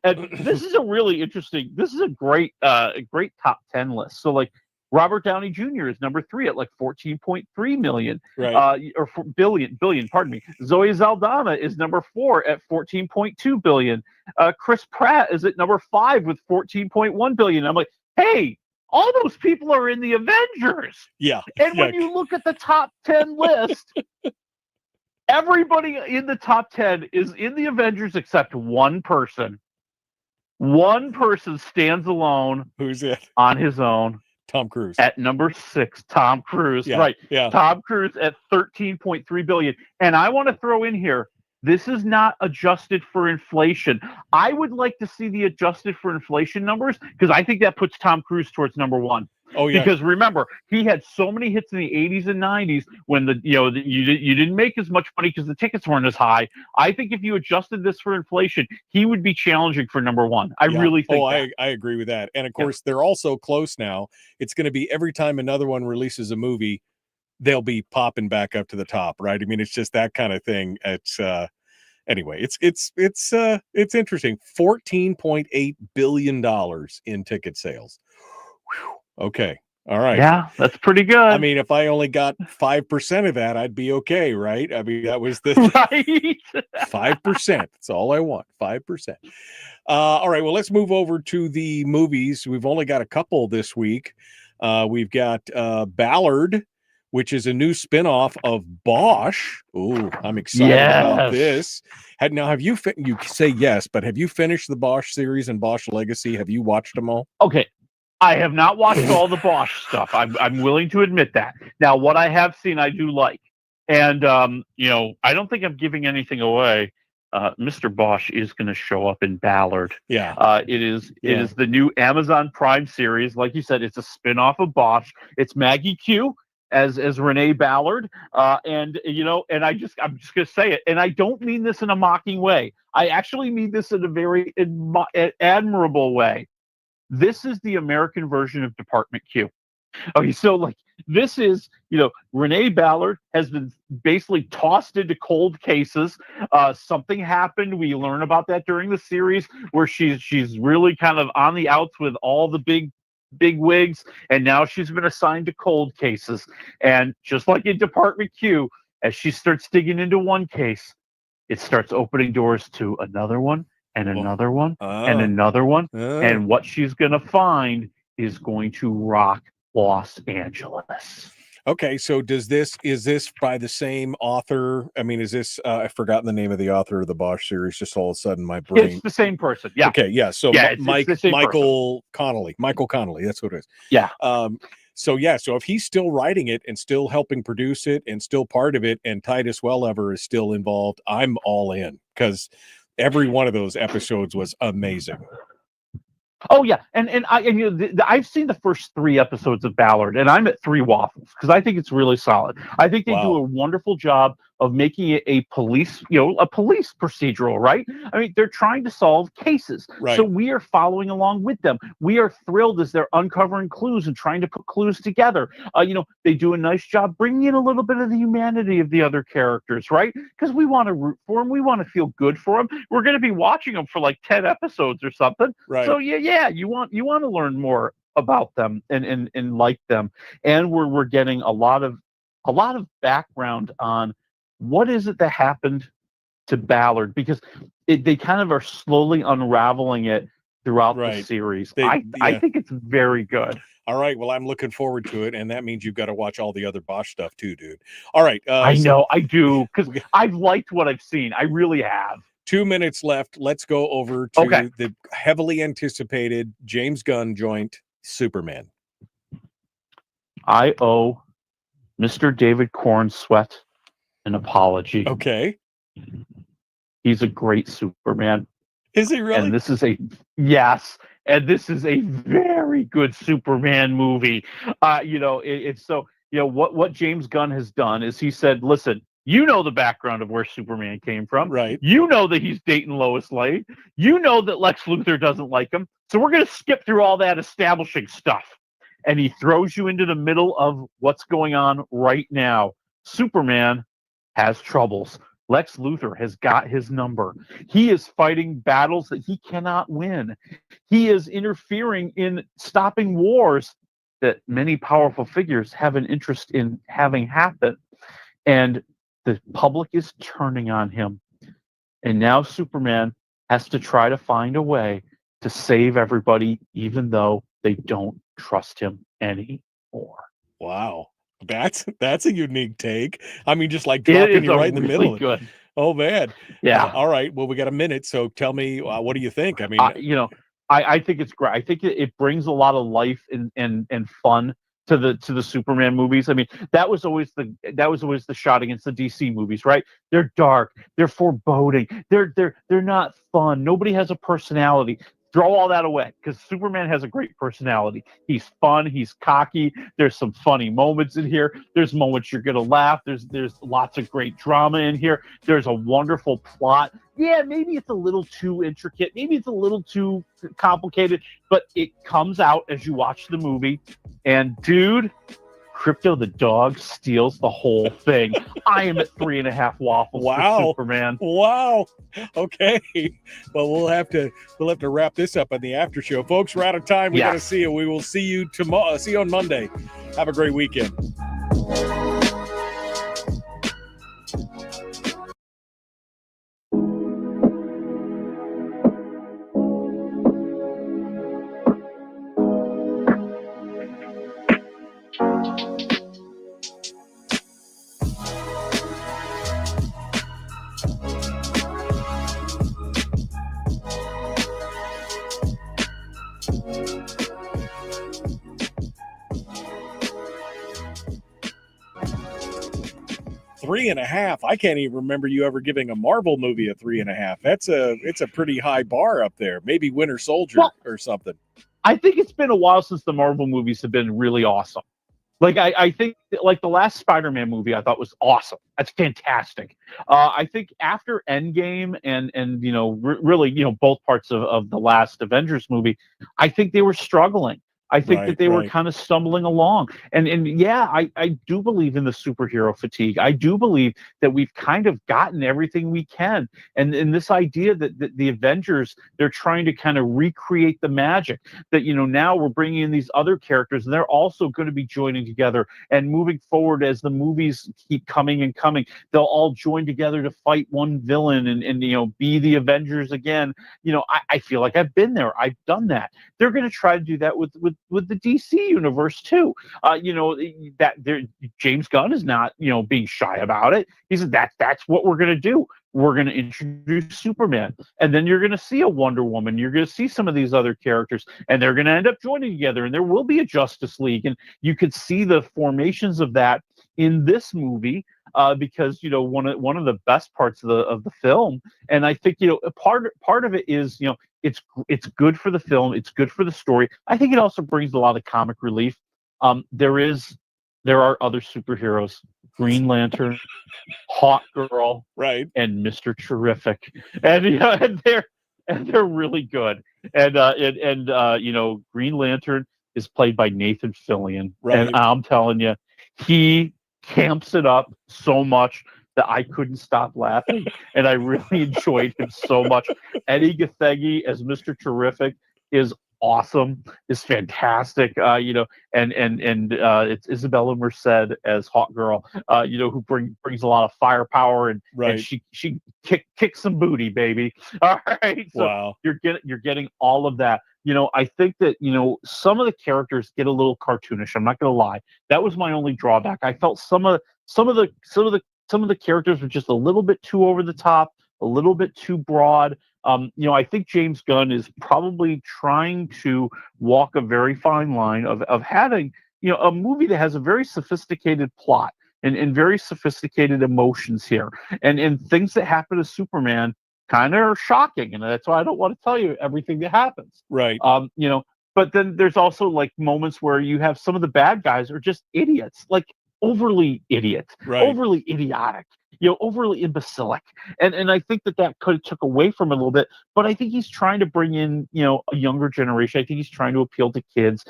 Speaker 14: And this is a really interesting, this is a great top 10 list. So Robert Downey Jr. is number three at $14.3 million,
Speaker 8: right?
Speaker 14: Or billion. Pardon me. Zoe Saldana is number 4 at $14.2 billion. Chris Pratt is at number 5 with $14.1 billion. I'm like, hey, all those people are in the Avengers.
Speaker 8: Yeah.
Speaker 14: And when you look at the top 10 list, everybody in the top 10 is in the Avengers except one person. One person stands alone.
Speaker 8: Who's it?
Speaker 14: On his own.
Speaker 8: Tom Cruise.
Speaker 14: At number 6, Tom Cruise.
Speaker 8: Yeah,
Speaker 14: right.
Speaker 8: Yeah.
Speaker 14: Tom Cruise at $13.3 billion. And I want to throw in here, this is not adjusted for inflation. I would like to see the adjusted for inflation numbers because I think that puts Tom Cruise towards number one.
Speaker 8: Oh yeah.
Speaker 14: Because remember, he had so many hits in the 80s and 90s when you didn't make as much money because the tickets weren't as high. I think if you adjusted this for inflation, he would be challenging for number one. I really think that.
Speaker 8: I agree with that. And of course, they're all so close now. It's going to be every time another one releases a movie, they'll be popping back up to the top, right? I mean, it's just that kind of thing. It's anyway, it's interesting. $14.8 billion in ticket sales. Whew. Okay. All right.
Speaker 14: Yeah, that's pretty good. I
Speaker 8: mean, if I only got 5% of that, I'd be okay, right? I mean, that was the
Speaker 14: right.
Speaker 8: 5%. That's all I want. 5%. All right. Well, let's move over to the movies. We've only got a couple this week. We've got Ballard, which is a new spinoff of Bosch. Ooh, I'm excited about this. Now, have you you say yes, but have you finished the Bosch series and Bosch Legacy? Have you watched them all?
Speaker 14: Okay. I have not watched all the Bosch stuff. I'm willing to admit that. Now, what I have seen, I do like. And, I don't think I'm giving anything away. Mr. Bosch is going to show up in Ballard.
Speaker 8: Yeah.
Speaker 14: It is the new Amazon Prime series. Like you said, it's a spinoff of Bosch. It's Maggie Q as Renee Ballard. I'm just going to say it. And I don't mean this in a mocking way. I actually mean this in a very admirable way. This is the American version of Department Q. Okay, so this is, Renee Ballard has been basically tossed into cold cases. Something happened. We learn about that during the series where she's really kind of on the outs with all the big wigs, and now she's been assigned to cold cases. And just like in Department Q, as she starts digging into one case, it starts opening doors to another one. And another one, and another one. And what she's going to find is going to rock Los Angeles.
Speaker 8: Okay, so is this by the same author? I mean, is this, I've forgotten the name of the author of the Bosch series, just all of a sudden my brain.
Speaker 14: It's the same person, yeah.
Speaker 8: Okay, yeah, so
Speaker 14: it's
Speaker 8: Michael Connolly, that's what it is.
Speaker 14: Yeah.
Speaker 8: So if he's still writing it and still helping produce it and still part of it, and Titus Welliver is still involved, I'm all in, because every one of those episodes was amazing.
Speaker 14: Oh yeah, and I've seen the first 3 episodes of Ballard, and I'm at 3 waffles because I think it's really solid. I think they do a wonderful job of making it a police procedural, right? I mean, they're trying to solve cases, so we are following along with them. We are thrilled as they're uncovering clues and trying to put clues together. They do a nice job bringing in a little bit of the humanity of the other characters, right? Because we want to root for them, we want to feel good for them. We're going to be watching them for like 10 episodes or something,
Speaker 8: right?
Speaker 14: So yeah, you want to learn more about them and like them, and we're getting a lot of background on what is it that happened to Ballard, because they kind of are slowly unraveling it throughout the series. I think it's very good.
Speaker 8: All right, well, I'm looking forward to it, and that means you've got to watch all the other Bosch stuff too, dude. All right,
Speaker 14: I know, I do, because I've liked what I've seen. I really have.
Speaker 8: 2 minutes left. Let's go over to the heavily anticipated James Gunn joint, Superman.
Speaker 14: I owe Mr. David Cornsweet an apology.
Speaker 8: Okay.
Speaker 14: He's a great Superman.
Speaker 8: Is he really?
Speaker 14: And this is a very good Superman movie. It's so, what James Gunn has done is he said, listen, you know the background of where Superman came from.
Speaker 8: Right.
Speaker 14: You know that he's dating Lois Lane. You know that Lex Luthor doesn't like him. So we're going to skip through all that establishing stuff. And he throws you into the middle of what's going on right now. Superman has troubles. Lex Luthor has got his number. He is fighting battles that he cannot win. He is interfering in stopping wars that many powerful figures have an interest in having happen. And the public is turning on him. And now Superman has to try to find a way to save everybody, even though they don't trust him anymore.
Speaker 8: Wow. That's a unique take. I mean, just like dropping you right in the middle.
Speaker 14: Good.
Speaker 8: Oh man.
Speaker 14: Yeah.
Speaker 8: All right. Well, we got a minute, so tell me, what do you think? I mean,
Speaker 14: I think it's great. I think it brings a lot of life and fun to the Superman movies. I mean, that was always the shot against the DC movies, right? They're dark, they're foreboding, they're not fun. Nobody has a personality. Throw all that away, because Superman has a great personality. He's fun. He's cocky. There's some funny moments in here. There's moments you're gonna laugh. There's lots of great drama in here. There's a wonderful plot. Yeah, maybe it's a little too intricate. Maybe it's a little too complicated, but it comes out as you watch the movie. And dude, Crypto the dog steals the whole thing. I am at 3.5 waffles for Superman.
Speaker 8: Wow. Okay. Well, we'll have to wrap this up on the after show, folks. We're out of time. We got to see you. We will see you tomorrow. See you on Monday. Have a great weekend. Three and a half. I can't even remember you ever giving a Marvel movie a 3.5. It's a pretty high bar up there. Maybe Winter Soldier or something.
Speaker 14: I think it's been a while since the Marvel movies have been really awesome. Like I think like the last Spider-Man movie I thought was awesome. That's fantastic. I think after Endgame and really both parts of the last Avengers movie, I think they were struggling. I think that they were kind of stumbling along. And yeah, I do believe in the superhero fatigue. I do believe that we've kind of gotten everything we can. And this idea that the Avengers, they're trying to kind of recreate the magic, that, now we're bringing in these other characters and they're also going to be joining together and moving forward as the movies keep coming and coming. They'll all join together to fight one villain and be the Avengers again. I feel like I've been there. I've done that. They're going to try to do that with the DC universe too. That James Gunn is not being shy about it. He said that's what we're going to do. We're going to introduce Superman, and then you're going to see a Wonder Woman. You're going to see some of these other characters, and they're going to end up joining together, and there will be a Justice League, and you could see the formations of that in this movie, because one of the best parts of the film, and I think a part of it is it's good for the film, it's good for the story. I think it also brings a lot of comic relief. There are other superheroes. Green Lantern, Hawk Girl,
Speaker 8: right,
Speaker 14: and Mr. Terrific, and they're really good. And Green Lantern is played by Nathan Fillion,
Speaker 8: right.
Speaker 14: And I'm telling you, he camps it up so much that I couldn't stop laughing, and I really enjoyed him so much. Eddie Gathegi as Mr. Terrific is awesome, is fantastic, and it's Isabella Merced as Hawk Girl, who brings a lot of firepower, and she kicks some booty, baby. All right, so
Speaker 8: wow, you're
Speaker 14: getting all of that. I think that some of the characters get a little cartoonish. I'm not going to lie. That was my only drawback. I felt some of the characters were just a little bit too over the top, a little bit too broad. I think James Gunn is probably trying to walk a very fine line of having, a movie that has a very sophisticated plot and very sophisticated emotions here, and things that happen to Superman kind of are shocking, and that's why I don't want to tell you everything that happens.
Speaker 8: Right.
Speaker 14: But then there's also like moments where you have some of the bad guys are just idiots, like overly idiots, overly idiotic, overly imbecilic. And I think that could have took away from it a little bit, but I think he's trying to bring in, a younger generation. I think he's trying to appeal to kids.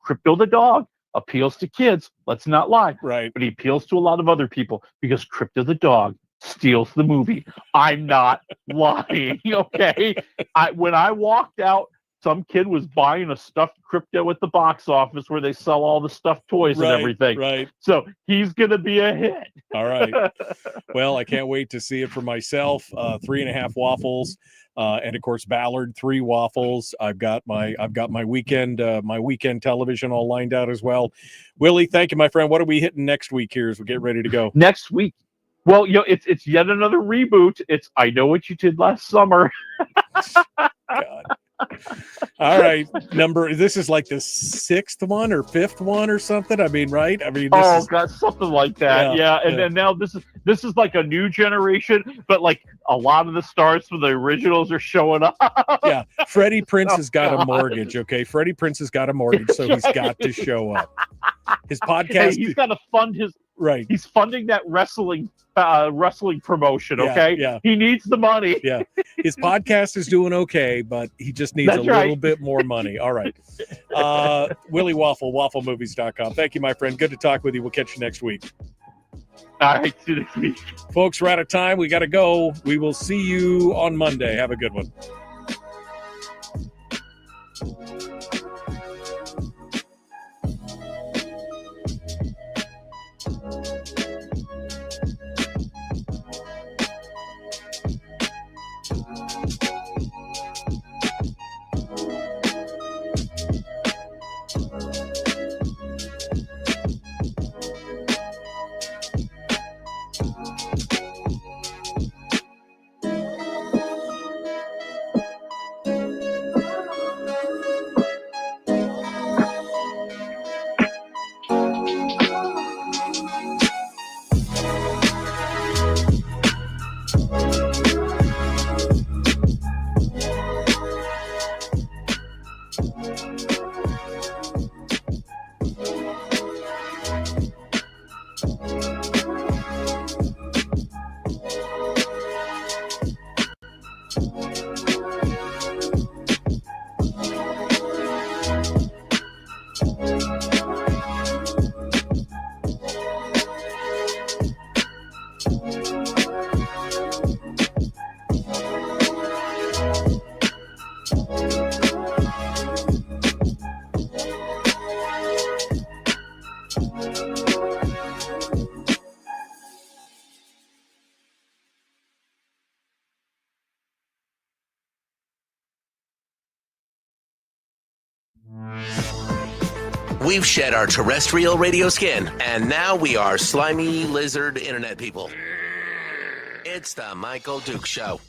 Speaker 14: Crypto the dog appeals to kids. Let's not lie.
Speaker 8: Right.
Speaker 14: But he appeals to a lot of other people because Crypto the dog steals the movie. I'm not lying. Okay. When I walked out, some kid was buying a stuffed Crypto at the box office where they sell all the stuffed toys and everything.
Speaker 8: Right.
Speaker 14: So he's going to be a hit.
Speaker 8: All right. Well, I can't wait to see it for myself. 3.5 waffles. And of course, Ballard, 3 waffles. I've got my weekend television all lined out as well. Willie, thank you, my friend. What are we hitting next week here as we get ready to go?
Speaker 14: Next week. Well, it's yet another reboot. It's I Know What You Did Last Summer.
Speaker 8: God. All right, this is like the 6th one or 5th one or something. I mean, right? I mean,
Speaker 14: God, something like that. Yeah. And now this is like a new generation, but like a lot of the stars from the originals are showing up.
Speaker 8: Yeah, Freddie Prinze has got a mortgage. Okay, Freddie Prinze has got a mortgage, so he's got to show up. His podcast.
Speaker 14: He's got to fund his.
Speaker 8: Right.
Speaker 14: He's funding that wrestling promotion, okay?
Speaker 8: Yeah.
Speaker 14: He needs the money.
Speaker 8: Yeah. His podcast is doing okay, but he just needs little bit more money. All right. Willie Waffle, wafflemovies.com. Thank you, my friend. Good to talk with you. We'll catch you next week.
Speaker 14: All right. See you next week.
Speaker 8: Folks, we're out of time. We got to go. We will see you on Monday. Have a good one.
Speaker 1: We've shed our terrestrial radio skin, and now we are slimy lizard internet people. It's the Michael Duke Show.